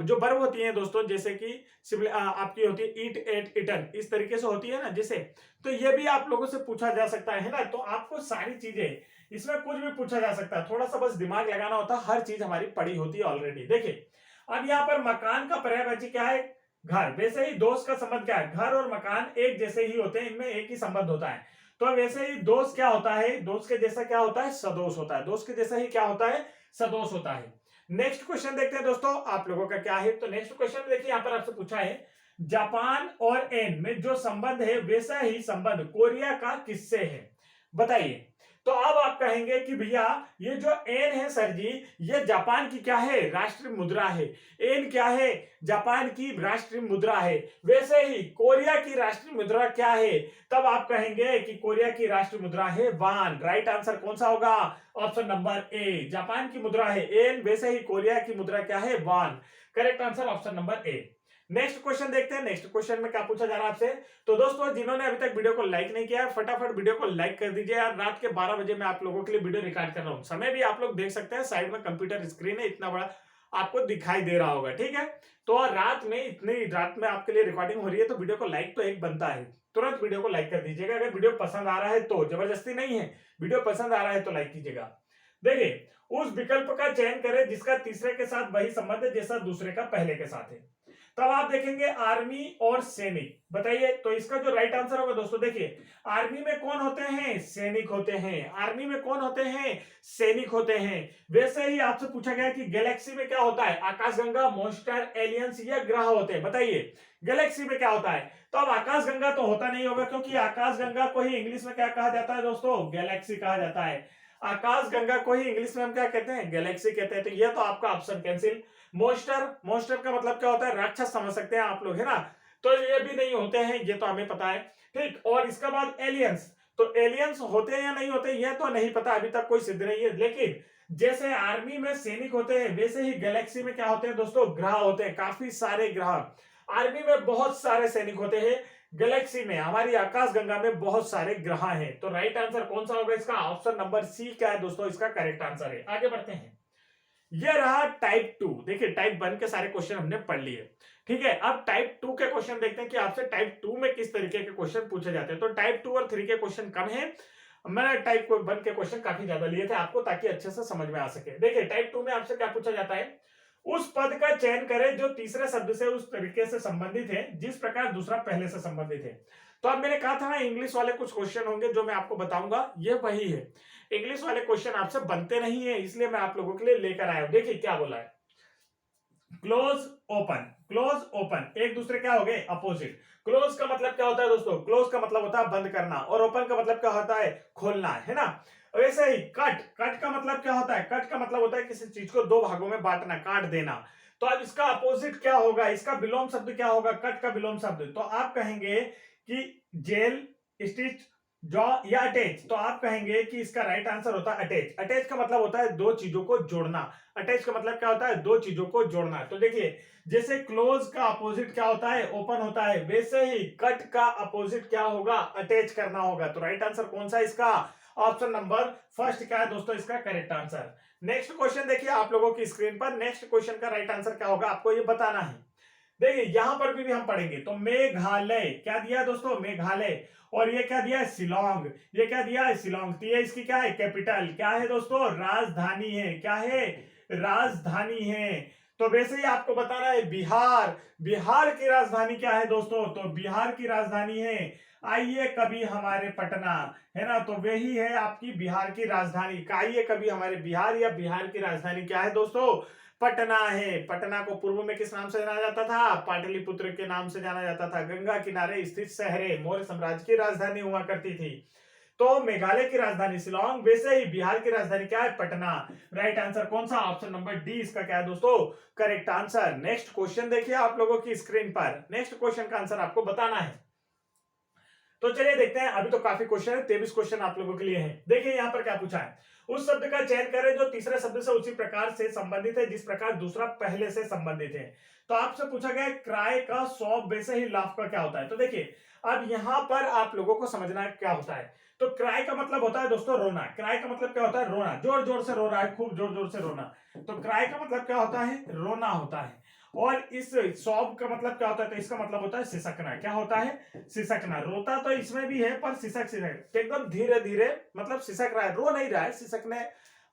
जो वर्ब होती हैं दोस्तों, जैसे कि आपकी होती है ईट एट इटन, इस तरीके से होती है ना जैसे, तो ये भी आप लोगों से पूछा जा सकता है ना। तो आपको सारी चीजें, इसमें कुछ भी पूछा जा सकता है, थोड़ा सा बस दिमाग लगाना होता है, हर चीज हमारी पड़ी होती है ऑलरेडी। देखिए अब यहाँ पर मकान का पर्यायवाची क्या है? घर। वैसे ही दोस्त का संबंध क्या है? घर और मकान एक जैसे ही होते हैं, इनमें एक ही संबंध होता है। तो वैसे ही दोस्त क्या होता है? दोस्त के जैसा क्या होता है? सदोष होता है। दोस्त के जैसा ही क्या होता है? सदोष होता है। नेक्स्ट क्वेश्चन देखते हैं दोस्तों आप लोगों का क्या है। तो नेक्स्ट क्वेश्चन देखिए, यहां पर आपसे पूछा है जापान और एन में जो संबंध है वैसा ही संबंध कोरिया का किससे है? बताइए। तो अब आप कहेंगे कि भैया ये जो एन है सर जी, ये जापान की क्या है? राष्ट्रीय मुद्रा है। एन क्या है? जापान की राष्ट्रीय मुद्रा है। वैसे ही कोरिया की राष्ट्रीय मुद्रा क्या है? तब आप कहेंगे कि कोरिया की राष्ट्रीय मुद्रा है वान। राइट आंसर कौन सा होगा? ऑप्शन नंबर ए, जापान की मुद्रा है एन, वैसे ही कोरिया की मुद्रा क्या है? Won. Correct answer option number A. Next question देखते हैं, नेक्स्ट क्वेश्चन में क्या पूछा जा रहा है आपसे। तो दोस्तों जिन्होंने अभी तक वीडियो को लाइक नहीं किया है, फटाफट वीडियो को लाइक कर दीजिए यार। रात के 12 बजे मैं आप लोगों के लिए वीडियो रिकॉर्ड कर रहा हूं, समय भी आप लोग देख सकते हैं, साइड में कंप्यूटर स्क्रीन है, इतना बड़ा आपको दिखाई दे रहा होगा, ठीक है। तो रात में, इतनी रात में आपके लिए रिकॉर्डिंग हो रही है, तो वीडियो को लाइक तो एक बनता है, तुरंत वीडियो को लाइक कर दीजिएगा। अगर वीडियो पसंद आ रहा है तो, जबरदस्ती नहीं है, वीडियो पसंद आ रहा है तो लाइक कीजिएगा। देखिए उस विकल्प का चयन करें जिसका तीसरे के साथ वही संबंध है जैसा दूसरे का पहले के साथ है। तब आप देखेंगे आर्मी और सैनिक। बताइए तो इसका जो राइट आंसर होगा दोस्तों, देखिए आर्मी में कौन होते हैं? सैनिक होते हैं। आर्मी में कौन होते हैं? सैनिक होते हैं। वैसे ही आपसे पूछा गया कि गैलेक्सी में क्या होता है? आकाशगंगा, मॉन्स्टर, एलियंस या ग्रह होते हैं। बताइए गैलेक्सी में क्या होता है? तो अब आकाशगंगा तो होता नहीं होगा, क्योंकि आकाशगंगा को ही इंग्लिश में क्या कहा जाता है दोस्तों? गैलेक्सी कहा जाता है। आकाशगंगा को ही इंग्लिश में हम क्या कहते हैं? गैलेक्सी कहते हैं। तो यह तो आपका ऑप्शन कैंसिल। मोस्टर, मोस्टर का मतलब क्या होता है? राक्षस समझ सकते हैं आप लोग, है ना। तो ये भी नहीं होते हैं, ये तो हमें पता है, ठीक। और इसके बाद एलियंस, तो एलियंस होते हैं या नहीं होते ये तो नहीं पता, अभी तक कोई सिद्ध नहीं है। लेकिन जैसे आर्मी में सैनिक होते हैं वैसे ही गैलेक्सी में क्या होते हैं दोस्तों? ग्रह होते हैं, काफी सारे ग्रह। आर्मी में बहुत सारे सैनिक होते हैं, गैलेक्सी में, हमारी आकाशगंगा में बहुत सारे ग्रह हैं। तो राइट आंसर कौन सा होगा इसका? ऑप्शन नंबर सी क्या है दोस्तों? इसका करेक्ट आंसर है। आगे बढ़ते हैं। ये रहा टाइप 2। देखिए टाइप 1 के सारे क्वेश्चन हमने पढ़ लिए, ठीक है। अब टाइप 2 के क्वेश्चन देखते हैं कि आपसे टाइप 2 में किस तरीके के क्वेश्चन पूछे जाते हैं। तो टाइप 2 और 3 के क्वेश्चन कम है, मैंने टाइप 1 के क्वेश्चन काफी ज्यादा लिए थे आपको, ताकि अच्छे से समझ में आ सके। देखिए टाइप 2 में आपसे क्या पूछा जाता है? उस पद का चयन करें जो तीसरे शब्द से उस तरीके से संबंधित है जिस प्रकार दूसरा पहले से संबंधित है। तो अब मैंने कहा था ना इंग्लिश वाले कुछ क्वेश्चन होंगे जो मैं आपको बताऊंगा, ये वही है। इंग्लिश वाले क्वेश्चन आपसे बनते नहीं है, इसलिए मैं आप लोगों के लिए लेकर आया हूं। देखिए क्या बोला है, क्लोज ओपन, क्लोज ओपन एक दूसरे क्या हो गए? अपोजिट। क्लोज का मतलब क्या होता है दोस्तों? क्लोज का मतलब होता है बंद करना, और ओपन का मतलब क्या होता है? खोलना, है ना। वैसे ही कट, कट का मतलब क्या होता है? कट का मतलब होता है किसी चीज को दो भागों में बांटना, काट देना। तो अब इसका अपोजिट क्या होगा? इसका विलोम शब्द क्या होगा? कट का विलोम शब्द। तो आप कहेंगे कि जेल, स्टिच, जॉ या अटैच। तो आप कहेंगे कि इसका राइट आंसर होता है अटैच। अटैच का मतलब होता है दो चीजों को जोड़ना। अटैच का मतलब क्या होता है? दो चीजों को जोड़ना। तो देखिए जैसे क्लोज का अपोजिट क्या होता है? ओपन होता है, वैसे ही कट का अपोजिट क्या होगा? अटैच करना होगा। तो राइट आंसर कौन सा इसका? ऑप्शन नंबर फर्स्ट क्या है दोस्तों इसका करेक्ट आंसर। नेक्स्ट क्वेश्चन देखिए आप लोगों की स्क्रीन पर। नेक्स्ट क्वेश्चन का राइट आंसर क्या होगा आपको ये बताना है। देखिए यहां पर भी हम पढ़ेंगे। तो मेघालय क्या दिया है दोस्तों? मेघालय। और ये क्या दिया है? शिलोंग। ये क्या दिया है? शिलोंग। तो ये इसकी क्या है? कैपिटल क्या है दोस्तों? राजधानी है। क्या है? राजधानी है। तो वैसे ही आपको बताना है बिहार। बिहार की राजधानी क्या है दोस्तों? तो बिहार की राजधानी है आइए कभी हमारे पटना, है ना। तो वही है आपकी बिहार की राजधानी। आइए कभी हमारे बिहार, या बिहार की राजधानी क्या है दोस्तों? पटना है। पटना को पूर्व में किस नाम से जाना जाता था? पाटलिपुत्र के नाम से जाना जाता था। गंगा किनारे स्थित शहर है, मौर्य साम्राज्य की राजधानी हुआ करती थी। तो मेघालय की राजधानी शिलोंग, वैसे ही बिहार की राजधानी क्या है? पटना। राइट आंसर कौन सा? ऑप्शन नंबर डी इसका क्या है दोस्तों? Correct answer. नेक्स्ट क्वेश्चन देखिए आप लोगों की स्क्रीन पर। नेक्स्ट क्वेश्चन का आंसर आपको बताना है। तो चलिए देखते हैं। अभी तो काफी क्वेश्चन है, 23 क्वेश्चन आप लोगों के लिए हैं। देखिए यहाँ पर क्या पूछा है। उस शब्द का चयन करें जो तीसरे शब्द से उसी प्रकार से संबंधित है जिस प्रकार दूसरा पहले से संबंधित है। तो आपसे पूछा गया क्राय का, सौंप, वैसे ही लाफ का क्या होता है। तो देखिए अब यहाँ पर आप लोगों को समझना है क्या होता है। तो क्राय का मतलब होता है दोस्तों रोना। क्राय का मतलब क्या होता है? रोना, जोर जोर से रो रहा है, खूब जोर जोर से रोना। तो क्राय का मतलब क्या होता है? रोना होता है। और इस सौंप का मतलब क्या होता है? तो इसका मतलब होता है सिसकना। क्या होता है? सिसकना। रोता तो इसमें भी है पर सिसक सिसक एकदम धीरे धीरे, मतलब सिसक रहा है, रो नहीं रहा है, सिसकने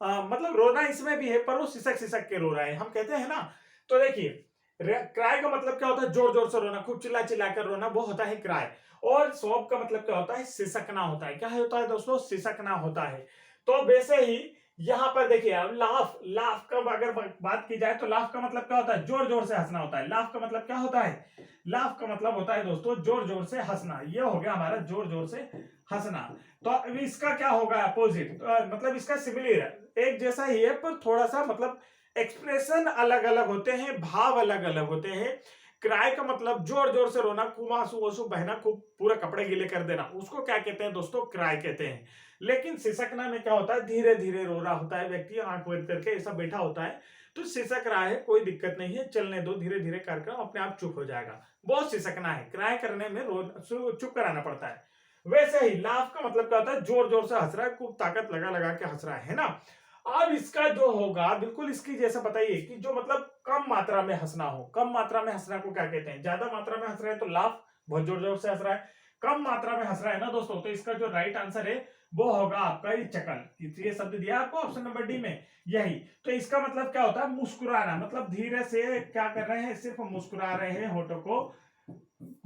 मतलब रोना इसमें भी है पर वो सिसक सिसक के रो रहा है, हम कहते हैं ना। तो देखिए क्राय का मतलब क्या होता है? जोर जोर से रोना, खूब चिल्ला चिल्ला कर रोना, वो होता है क्राय। और सौंप का मतलब क्या होता है? सिसकना होता है। क्या होता है दोस्तों? सिसकना होता है। तो वैसे ही यहां पर देखिए अब लाफ, लाफ का अगर बात की जाए तो लाफ का मतलब क्या होता है? जोर जोर से हंसना होता है। लाफ का मतलब क्या होता है? लाफ का मतलब होता है दोस्तों जोर जोर से हंसना। ये हो गया हमारा जोर जोर से हंसना। तो अब इसका क्या होगा? अपोजिट, मतलब इसका सिमिलर, एक जैसा ही है पर थोड़ा सा मतलब एक्सप्रेशन अलग अलग होते हैं, भाव अलग अलग होते हैं। क्राय का मतलब जोर जोर से रोना, खूब आंसू आंसू बहना, खूब पूरा कपड़े गीले कर देना, उसको क्या कहते हैं दोस्तों? क्राय कहते हैं। लेकिन सिसकना में क्या होता है? धीरे धीरे रो रहा होता है व्यक्ति, आंख बंद करके ऐसा बैठा होता है, तो सिसक रहा है, कोई दिक्कत नहीं है, चलने दो, धीरे धीरे कर अपने आप चुप हो जाएगा। बहुत सिसकना है। क्राय करने में चुप कराना पड़ता है। वैसे ही लाफ का मतलब क्या होता है? जोर जोर से हंस रहा है, खूब ताकत लगा लगा के हंस रहा है ना। अब इसका जो होगा बिल्कुल इसकी जैसा बताइए कि जो मतलब कम मात्रा में हंसना हो। कम मात्रा में हंसना को क्या कहते हैं? ज्यादा मात्रा में हंस रहे हैं तो लाफ, बहुत जोर जोर से हंस रहा है। कम मात्रा में हंस रहा है ना दोस्तों, तो इसका जो राइट आंसर है वो होगा आपका ये चकल। ये शब्द दिया आपको ऑप्शन नंबर डी में, यही। तो इसका मतलब क्या होता है? मुस्कुराना, मतलब धीरे से क्या कर रहे हैं? सिर्फ मुस्कुरा रहे हैं, होठों को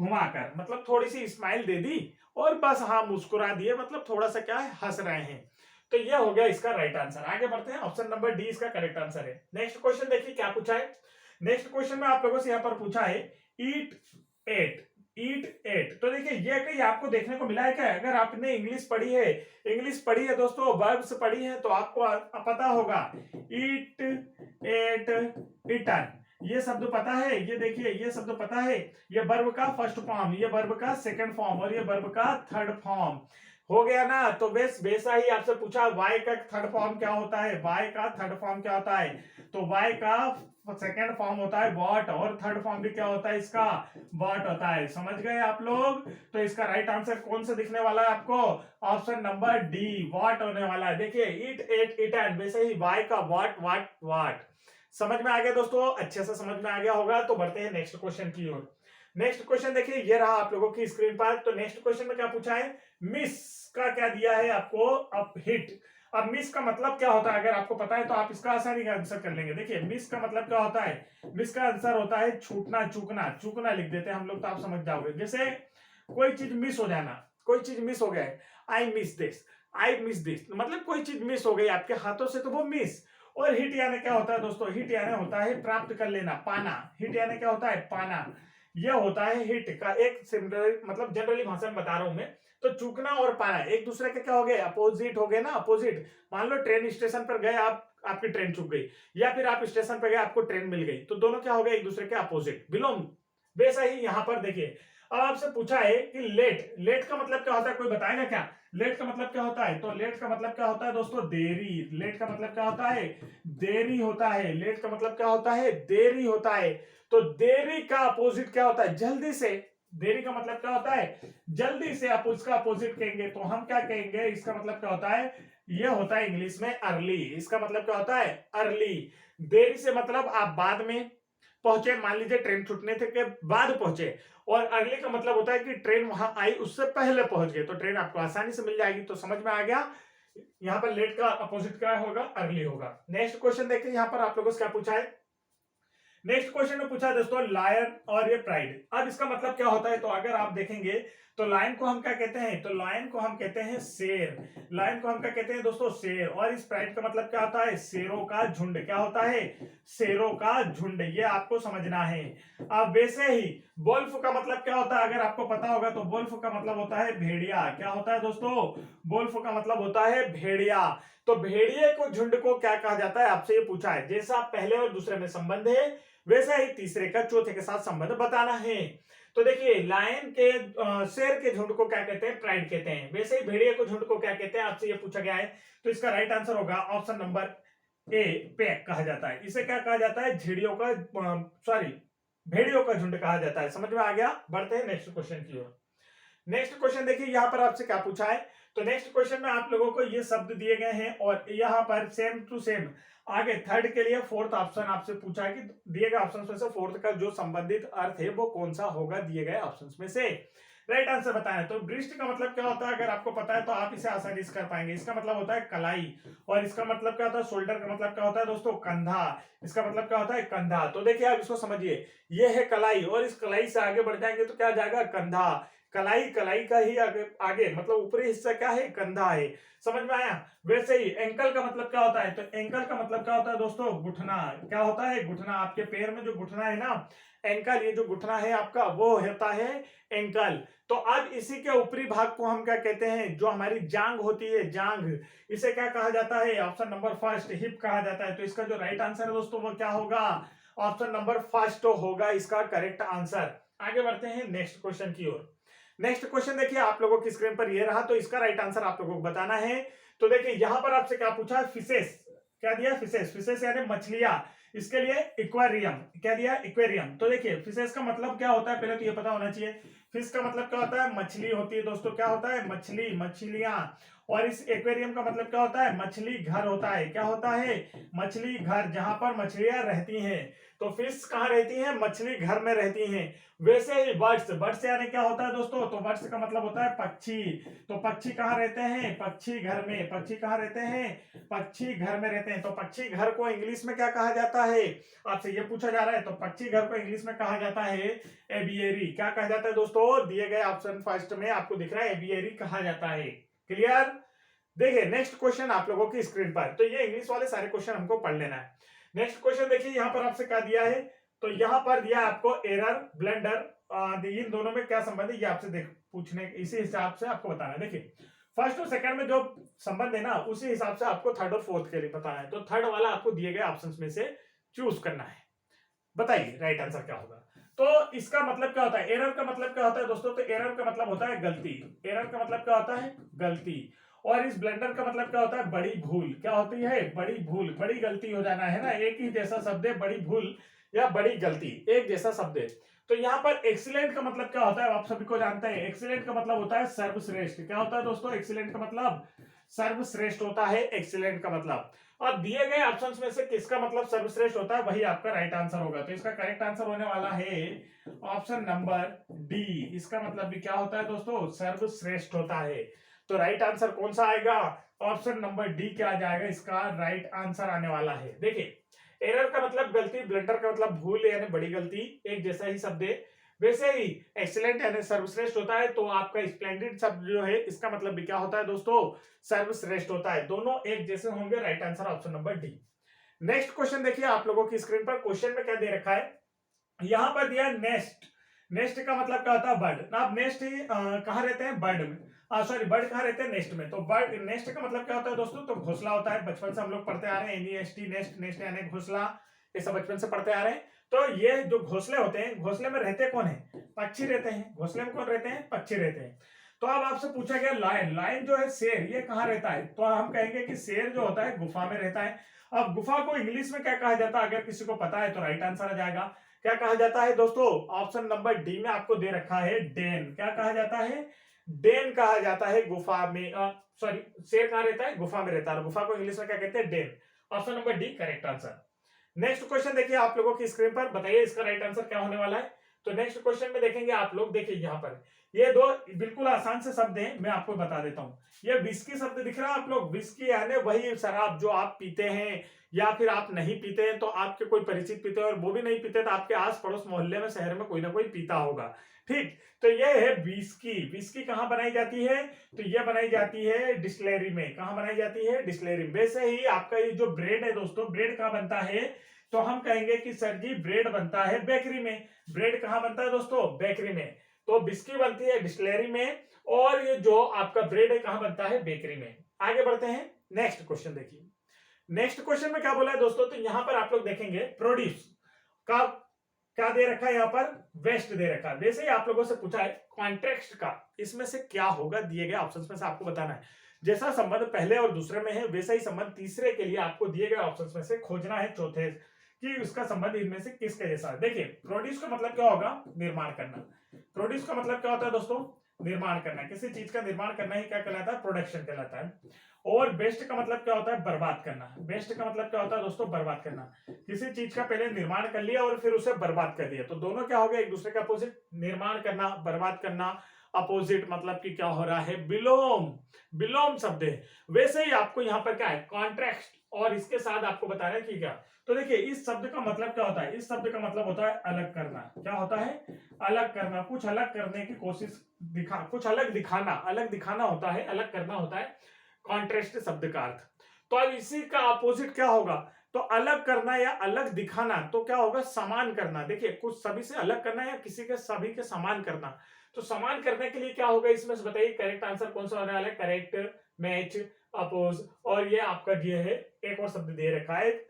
घुमाकर, मतलब थोड़ी सी स्माइल दे दी और बस, हाँ मुस्कुरा दिए, मतलब थोड़ा सा क्या है? हंस रहे हैं। तो ये हो गया इसका राइट आंसर। आगे बढ़ते हैं, ऑप्शन नंबर डी इसका करेक्ट आंसर है। नेक्स्ट क्वेश्चन देखिए क्या पूछा है। नेक्स्ट क्वेश्चन में आप लोगों से यहाँ पर पूछा है ईट एट, ईट एट। तो देखिए ये कहीं आपको देखने को मिला है क्या? अगर आपने इंग्लिश पढ़ी है, इंग्लिश पढ़ी है दोस्तों, वर्ब्स पढ़ी है, तो आपको पता होगा ईट एट इटन, ये शब्द पता है। ये देखिए ये शब्द पता है। ये वर्ब का फर्स्ट फॉर्म, ये वर्ब का सेकंड फॉर्म और ये वर्ब का थर्ड फॉर्म हो गया ना। तो वैसा ही आपसे पूछा वाई का थर्ड फॉर्म क्या होता है? वाई का थर्ड फॉर्म क्या होता है? तो वाई का सेकंड फॉर्म होता है वॉट, और थर्ड फॉर्म भी क्या होता है इसका? वॉट होता है। समझ गए आप लोग? तो इसका राइट आंसर कौन सा दिखने वाला है आपको? ऑप्शन नंबर डी, वॉट होने वाला है। देखिए ईट एट इटन, वैसे ही वाई का वॉट वाट वाट। समझ में आ गया दोस्तों? अच्छे से समझ में आ गया होगा। तो बढ़ते हैं नेक्स्ट क्वेश्चन की ओर। नेक्स्ट क्वेश्चन देखिए ये रहा आप लोगों की स्क्रीन पर। तो नेक्स्ट क्वेश्चन में क्या पूछा है? मिस का क्या दिया है आपको? Up hit. अब मिस का मतलब क्या होता है अगर आपको पता है तो आप इसका आसानी का आंसर कर लेंगे। देखिए मिस का मतलब क्या होता है? मिस का आंसर होता है छूटना, चूकना। चूकना लिख देते हैं हम लोग तो आप समझ जाओगे। जैसे कोई चीज मिस हो जाना, कोई चीज मिस हो गया, I miss this, I miss this, मतलब कोई चीज मिस हो गई आपके हाथों से तो वो मिस। और हिट यानी क्या होता है दोस्तों? हिट यानी होता है प्राप्त कर लेना, पाना। हिट यानी क्या होता है? पाना। यह होता है हिट का एक सिमिलर, मतलब जनरली भाषा में बता रहा हूं मैं। तो चूकना और पाना एक दूसरे के क्या हो गए? अपोजिट हो गए ना, अपोजिट। मान लो ट्रेन स्टेशन पर गए आप, आपकी ट्रेन चूक गई, या फिर आप स्टेशन पर गए आपको ट्रेन मिल गई, तो दोनों क्या हो गए? एक दूसरे के अपोजिट, बिलोंग। वैसा ही यहां पर देखिए अब आपसे पूछा है कि लेट, लेट का मतलब क्या होता है? कोई बताएगा क्या? लेट का मतलब क्या होता है? तो लेट का मतलब क्या होता है दोस्तों? देरी। लेट का मतलब क्या होता है? देरी होता है। लेट का मतलब क्या होता है? देरी होता है। तो देरी का अपोजिट क्या होता है? जल्दी से। देरी का मतलब क्या होता है? जल्दी से। आप उसका अपोजिट कहेंगे तो हम क्या कहेंगे? इसका मतलब क्या होता है? यह होता है इंग्लिश में अर्ली। इसका मतलब क्या होता है? अर्ली। देरी से मतलब आप बाद में पहुंचे, मान लीजिए ट्रेन छूटने थे के बाद पहुंचे। और अर्ली का मतलब होता है कि ट्रेन वहां आई उससे पहले पहुंच गए, तो ट्रेन आपको आसानी से मिल जाएगी। तो समझ में आ गया? यहाँ पर लेट का अपोजिट क्या होगा? अर्ली होगा। नेक्स्ट क्वेश्चन देखिए यहाँ पर आप लोगों से क्या पूछा है। नेक्स्ट क्वेश्चन में पूछा है दोस्तों लायन और ये प्राइड। अब इसका मतलब क्या होता है? तो अगर आप देखेंगे तो लायन को हम क्या कहते हैं, तो लायन को हम कहते हैं शेर। लायन को हम क्या कहते हैं दोस्तों, शेर। और स्प्राइट का मतलब क्या होता है, शेरों का झुंड। क्या होता है, शेरों का झुंड। ये आपको समझना है। अब वैसे ही वोल्फ का मतलब क्या होता है, अगर आपको पता होगा तो वोल्फ का मतलब होता है भेड़िया। क्या होता है दोस्तों, वोल्फ का मतलब होता है भेड़िया। तो भेड़िए को झुंड को क्या कहा जाता है, आपसे ये पूछा है। जैसा पहले और दूसरे में संबंध है, वैसा ही तीसरे का चौथे के साथ संबंध बताना है। तो देखिए, लायन के शेर के झुंड को क्या कहते हैं, प्राइड कहते हैं। वैसे ही भेड़िए को झुंड को क्या कहते हैं, आपसे ये पूछा गया है। तो इसका राइट आंसर होगा ऑप्शन नंबर ए, पैक कहा जाता है। इसे क्या कहा जाता है, भेड़ियों का झुंड कहा जाता है। समझ में आ गया। बढ़ते हैं नेक्स्ट क्वेश्चन की ओर। नेक्स्ट क्वेश्चन देखिए, यहाँ पर आपसे क्या पूछा है। तो नेक्स्ट क्वेश्चन में आप लोगों को ये शब्द दिए गए हैं और यहाँ पर सेम टू सेम आगे थर्ड के लिए फोर्थ ऑप्शन आपसे पूछा है कि दिए गए ऑप्शन में से फोर्थ का जो संबंधित अर्थ है वो कौन सा होगा दिए गए ऑप्शन में से। राइट आंसर बताएं। तो ब्रिस्ट का मतलब क्या होता है, अगर आपको पता है तो आप इसे आसानी से कर पाएंगे। इसका मतलब होता है कलाई। और इसका मतलब क्या होता है, शोल्डर का मतलब क्या होता है दोस्तों, कंधा। इसका मतलब क्या होता है, कंधा। तो देखिए आप इसको समझिए, ये है कलाई और इस कलाई से आगे बढ़ जाएंगे तो क्या आ जाएगा, कंधा। कलाई, कलाई का ही आगे आगे मतलब ऊपरी हिस्सा क्या है, कंधा है। समझ में आया। वैसे ही एंकल का मतलब क्या होता है, तो एंकल का मतलब क्या होता है दोस्तों, घुटना। क्या होता है, घुटना। आपके पैर में जो घुटना है ना, एंकल, ये जो घुटना है आपका वो होता है एंकल। तो अब इसी के ऊपरी भाग को हम क्या कहते हैं, जो हमारी जांग होती है, जांग, इसे क्या कहा जाता है, ऑप्शन नंबर फर्स्ट हिप कहा जाता है। तो इसका जो राइट आंसर है दोस्तों वो क्या होगा, ऑप्शन नंबर फर्स्ट होगा इसका करेक्ट आंसर। आगे बढ़ते हैं नेक्स्ट क्वेश्चन की ओर। नेक्स्ट क्वेश्चन देखिए आप लोगों की स्क्रीन पर ये रहा। तो इसका राइट आंसर आप लोगों को बताना है। तो देखिए यहां पर आपसे क्या पूछा है, फिशेस। क्या दिया, फिशेस। फिशेस यानी मछलियां। इसके लिए इक्वेरियम। क्या दिया, इक्वेरियम। तो देखिए फिशेस का मतलब क्या होता है, पहले तो ये पता होना चाहिए। फिश का मतलब क्या होता है, मछली होती है दोस्तों। क्या होता है, मछली, मछलियां। और इस एक्वेरियम का मतलब क्या होता है, मछली घर होता है। क्या होता है, मछली घर, जहां पर मछलियां रहती हैं। तो फिश कहाँ रहती हैं, मछली घर में रहती हैं। वैसे ही बर्ड्स, बर्ड्स यानी क्या होता है दोस्तों, तो बर्ड्स का मतलब होता है पक्षी। तो पक्षी कहाँ रहते हैं, पक्षी घर में। पक्षी कहाँ रहते हैं, पक्षी घर में रहते हैं। तो पक्षी घर को इंग्लिश में क्या कहा जाता है, आपसे ये पूछा जा रहा है। तो पक्षी घर को इंग्लिश में कहा जाता है एवियरी। क्या कहा जाता है दोस्तों, दिए गए ऑप्शन फर्स्ट में आपको दिख रहा है, एवियरी कहा जाता है। क्लियर। देखिए नेक्स्ट क्वेश्चन आप लोगों की स्क्रीन पर। तो ये इंग्लिश वाले सारे क्वेश्चन हमको पढ़ लेना है। नेक्स्ट क्वेश्चन देखिए यहाँ पर आपसे क्या दिया है। तो यहाँ पर दिया आपको एरर, ब्लेंडर, इन दोनों में क्या संबंध है ये आपसे देख पूछने, इसी हिसाब से आपको बताना है। देखिए फर्स्ट और सेकंड में जो संबंध है ना, उसी हिसाब से आपको थर्ड और फोर्थ के लिए बताना है। तो थर्ड वाला आपको दिए गए ऑप्शंस में से चूज करना है। बताइए राइट आंसर क्या होगा। तो इसका मतलब क्या होता है, एरर का मतलब क्या होता है दोस्तों, तो एरर का मतलब होता है गलती। एरर का मतलब क्या होता है, गलती। और इस ब्लेंडर का मतलब क्या होता है, बड़ी भूल। क्या होती है, बड़ी भूल, बड़ी गलती हो जाना है ना, एक ही जैसा शब्द है, बड़ी भूल या बड़ी गलती एक जैसा शब्द है। तो यहाँ पर एक्सीलेंट का मतलब क्या होता है, आप सभी को जानते हैं। एक्सीलेंट का मतलब होता है सर्वश्रेष्ठ। क्या होता है दोस्तों, एक्सीलेंट का मतलब सर्वश्रेष्ठ होता है, एक्सीलेंट का मतलब। और दिए गए ऑप्शंस में से किसका मतलब सर्वश्रेष्ठ होता है, वही आपका राइट आंसर होगा। तो इसका करेक्ट आंसर होने वाला है ऑप्शन नंबर डी। इसका मतलब भी क्या होता है दोस्तों, सर्वश्रेष्ठ होता है। तो राइट आंसर कौन सा आएगा, ऑप्शन नंबर डी क्या आ जाएगा, इसका राइट आंसर आने वाला है। देखिए एरर का मतलब गलती, ब्लंडर का मतलब भूल यानी बड़ी गलती, एक जैसा ही शब्द है। वैसे ही एक्सीलेंट यानी सर्वश्रेष्ठ होता है। तो आपका स्प्लेंडेड शब्द जो है, इसका मतलब भी क्या होता है दोस्तों, सर्वश्रेष्ठ होता है। दोनों एक जैसे होंगे। Right answer option number D. Next question देखिए आप लोगों की स्क्रीन पर। क्वेश्चन में क्या दे रखा है, यहां पर दिया नेस्ट। नेस्ट का मतलब क्या होता है, बर्ड। ना अब नेस्ट ही कहाँ रहते हैं, बर्ड में। सॉरी, बर्ड कहाँ रहते हैं, नेस्ट में। तो बर्ड, नेस्ट का मतलब क्या होता है दोस्तों, तो घोंसला होता है। बचपन से हम लोग पढ़ते आ रहे हैं, NEST, नेस्ट, नेस्ट यानी घोंसला, ये सब बचपन से पढ़ते आ रहे हैं। तो ये जो घोंसले होते हैं, घोंसले में रहते कौन है, पक्षी रहते हैं। घोंसले में कौन रहते हैं, पक्षी रहते हैं। तो अब आपसे पूछा गया लायन। लायन जो है शेर, ये कहाँ रहता है। तो हम कहेंगे कि शेर जो होता है गुफा में रहता है। अब गुफा को इंग्लिश में क्या कहा जाता है, अगर किसी को पता है तो राइट आंसर आ जाएगा। क्या कहा जाता है दोस्तों, ऑप्शन नंबर डी में आपको दे रखा है डेन। क्या कहा जाता है, डेन कहा जाता है गुफा में। सॉरी, शेर कहाँ रहता है, गुफा में रहता है। गुफा को इंग्लिश में क्या कहते हैं, den. Option number D correct answer. Next question देखिए आप लोगों की स्क्रीन पर। बताइए इसका राइट आंसर क्या होने वाला है। तो नेक्स्ट क्वेश्चन में देखेंगे आप लोग, देखिए यहाँ पर ये दो बिल्कुल आसान से शब्द हैं, मैं आपको बता देता हूँ। ये विस्की शब्द दिख रहा है आप लोग, विस्की यानी वही शराब जो आप पीते हैं या फिर आप नहीं पीते हैं, तो आपके कोई परिचित पीते हैं और वो भी नहीं पीते तो आपके आस पड़ोस मोहल्ले में शहर में कोई ना कोई पीता होगा। ठीक, तो ये है विस्की। विस्की कहाँ बनाई जाती है? तो ये बनाई जाती है डिस्टिलरी में। कहाँ बनाई जाती है? डिस्टिलरी में। वैसे ही आपका ये जो ब्रेड है दोस्तों, ब्रेड कहाँ बनता है? तो हम कहेंगे कि सर जी ब्रेड बनता है बेकरी में। ब्रेड कहाँ बनता है दोस्तों? बेकरी में। तो बिस्की बनती है डिस्टिलरी में और ये जो आपका ब्रेड है कहाँ बनता है? बेकरी में। आगे बढ़ते हैं, नेक्स्ट क्वेश्चन देखिए। नेक्स्ट क्वेश्चन में क्या बोला है दोस्तों? तो यहां पर आप लोग देखेंगे प्रोड्यूस का क्या दे रखा है, यहाँ पर वेस्ट दे रखा है। वैसे ही आप लोगों से पूछा है कॉन्टेक्स्ट का, इसमें से क्या होगा, दिए गए ऑप्शंस में से आपको बताना है। जैसा संबंध पहले और दूसरे में है वैसा ही संबंध तीसरे के लिए आपको दिए गए ऑप्शंस में से खोजना है चौथे कि उसका संबंध इनमें से किसके जैसा है। देखिए प्रोड्यूस का मतलब क्या होगा? निर्माण करना। प्रोड्यूस का मतलब क्या होता है दोस्तों? निर्माण करना। किसी चीज का निर्माण करना ही क्या कहलाता है? प्रोडक्शन कहलाता है। और बेस्ट का मतलब क्या होता है? बर्बाद करना। बेस्ट का मतलब क्या होता है दोस्तों? बर्बाद करना। किसी चीज का पहले निर्माण कर लिया और फिर उसे बर्बाद कर दिया, तो दोनों क्या हो गया? एक दूसरे के अपोजिट। निर्माण करना, बर्बाद करना, अपोजिट मतलब कि क्या हो रहा है? विलोम। विलोम शब्द है। वैसे ही आपको यहाँ पर क्या है? कॉन्ट्रैक्ट, और इसके साथ आपको बताना है कि क्या। तो देखिए इस शब्द का मतलब क्या होता है? इस शब्द का मतलब होता है अलग करना। क्या होता है? अलग करना, कुछ अलग करने की कोशिश, कुछ अलग दिखाना। अलग दिखाना होता है, अलग करना होता है कॉन्ट्रास्ट शब्द का अर्थ। तो अब इसी का अपोजिट क्या होगा? तो अलग करना या अलग दिखाना तो क्या होगा? समान करना। देखिए कुछ सभी से अलग करना या किसी के सभी के समान करना। तो समान करने के लिए क्या होगा इसमें से बताइए? करेक्ट आंसर कौन सा होने वाला है? करेक्ट, मैच, अपोज, और ये आपका ये है एक और शब्द दे रखा है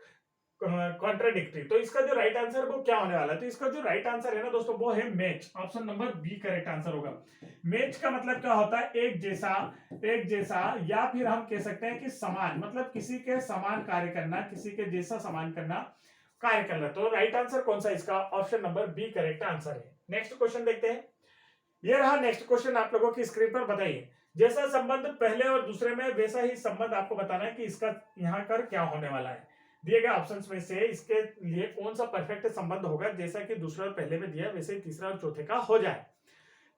कॉन्ट्राडिक्टरी। तो इसका जो राइट आंसर वो क्या होने वाला है? तो इसका जो राइट आंसर है ना दोस्तों वो है match. Option number B correct answer होगा। मैच का मतलब क्या होता है? एक जैसा, एक जैसा, या फिर हम कह सकते हैं कि समान, मतलब किसी के समान कार्य करना, किसी के जैसा समान करना, कार्य करना। तो राइट आंसर कौन सा इसका? Option number B correct answer है। नेक्स्ट क्वेश्चन देखते हैं। ये रहा नेक्स्ट क्वेश्चन आप लोगों की स्क्रीन पर। बताइए जैसा संबंध पहले और दूसरे में वैसा ही संबंध आपको बताना है कि इसका यहाँ कर क्या होने वाला है। दिए गए ऑप्शंस में से इसके लिए कौन सा परफेक्ट संबंध होगा? जैसा कि दूसरा और पहले में दिया वैसे ही तीसरा और चौथे का हो जाए।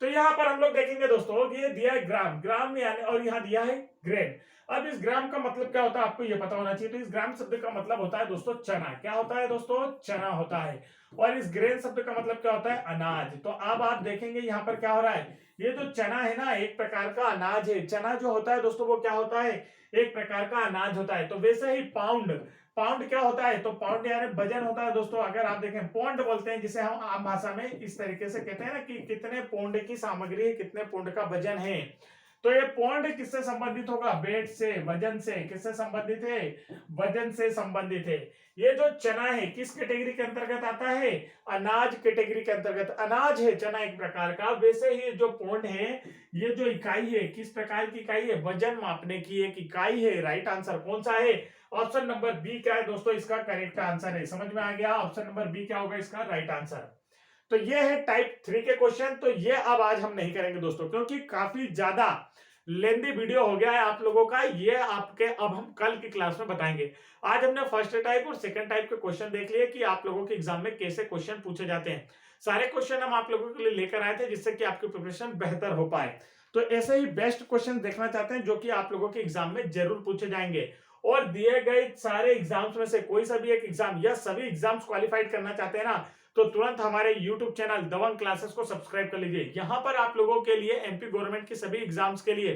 तो यहाँ पर हम लोग देखेंगे दोस्तों, ये दिया है ग्राम, ग्राम यानी, और यहाँ दिया है ग्रेन। अब इस ग्राम का मतलब क्या होता है आपको ये पता होना चाहिए। तो इस ग्राम शब्द का मतलब होता है दोस्तों चना। क्या होता है दोस्तों? चना होता है। और इस ग्रेन शब्द का मतलब क्या होता है? अनाज। तो अब आप देखेंगे यहाँ पर क्या हो रहा है? ये जो चना है ना, एक प्रकार का अनाज है। चना जो होता है दोस्तों वो क्या होता है? एक प्रकार का अनाज होता है। तो वैसे ही पाउंड, पाउंड क्या होता है? तो पाउंड यानी वजन होता है दोस्तों। अगर आप देखें पौंड बोलते हैं जिसे हम आम भाषा में इस तरीके से कहते हैं ना कि कितने पौंड की सामग्री है, कितने पौंड का वजन है। तो ये पौंड किससे संबंधित होगा? वेट से, वजन से। किससे संबंधित है? वजन से संबंधित है। ये जो चना है किस कैटेगरी के अंतर्गत आता है? अनाज कैटेगरी के अंतर्गत। अनाज है चना एक प्रकार का। वैसे ही जो पौंड है, ये जो इकाई है किस प्रकार की इकाई है? वजन मापने की एक इकाई है। राइट आंसर कौन सा है? ऑप्शन नंबर बी क्या है दोस्तों? इसका करेक्ट आंसर है। समझ में आ गया? ऑप्शन नंबर बी क्या होगा इसका राइट आंसर। तो ये है टाइप 3 के क्वेश्चन। तो ये अब आज हम नहीं करेंगे दोस्तों, क्योंकि काफी ज्यादा लेंदी वीडियो हो गया है आप लोगों का। ये आपके अब हम कल की क्लास में बताएंगे। आज हमने फर्स्ट टाइप और सेकंड टाइप के क्वेश्चन देख लिए कि आप लोगों के एग्जाम में कैसे क्वेश्चन पूछे जाते हैं। सारे क्वेश्चन हम आप लोगों के लिए लेकर आए थे जिससे कि आपकी प्रिपरेशन बेहतर हो पाए। तो ऐसे ही बेस्ट क्वेश्चन देखना चाहते हैं जो कि आप लोगों के एग्जाम में जरूर पूछे जाएंगे। और दिए गए सारे एग्जाम्स में से कोई सा भी एक एग्जाम या सभी एग्जाम्स क्वालिफाइड करना चाहते हैं ना, तो तुरंत हमारे YouTube चैनल दबंग क्लासेस को सब्सक्राइब कर लीजिए। यहां पर आप लोगों के लिए एमपी गवर्नमेंट की सभी एग्जाम्स के लिए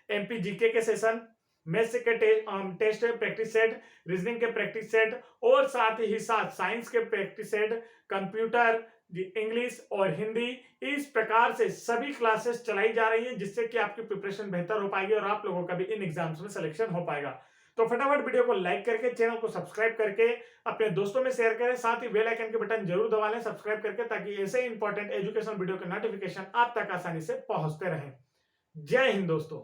एमपी जीके के सेशन, मैथ्स के टेस्ट प्रैक्टिस सेट, रीजनिंग के प्रैक्टिस सेट, और साथ ही साथ साइंस के प्रैक्टिस सेट, कंप्यूटर, इंग्लिश और हिंदी, इस प्रकार से सभी क्लासेस चलाई जा रही हैं जिससे कि आपकी प्रिपरेशन बेहतर हो पाएगी और आप लोगों का भी इन एग्जाम्स में सिलेक्शन हो पाएगा। तो फटाफट वीडियो को लाइक करके, चैनल को सब्सक्राइब करके अपने दोस्तों में शेयर करें। साथ ही बेल आइकन के बटन जरूर दबा लें सब्सक्राइब करके, ताकि ऐसे इंपॉर्टेंट एजुकेशन वीडियो के नोटिफिकेशन आप तक आसानी से पहुंचते रहें। जय हिंद दोस्तों।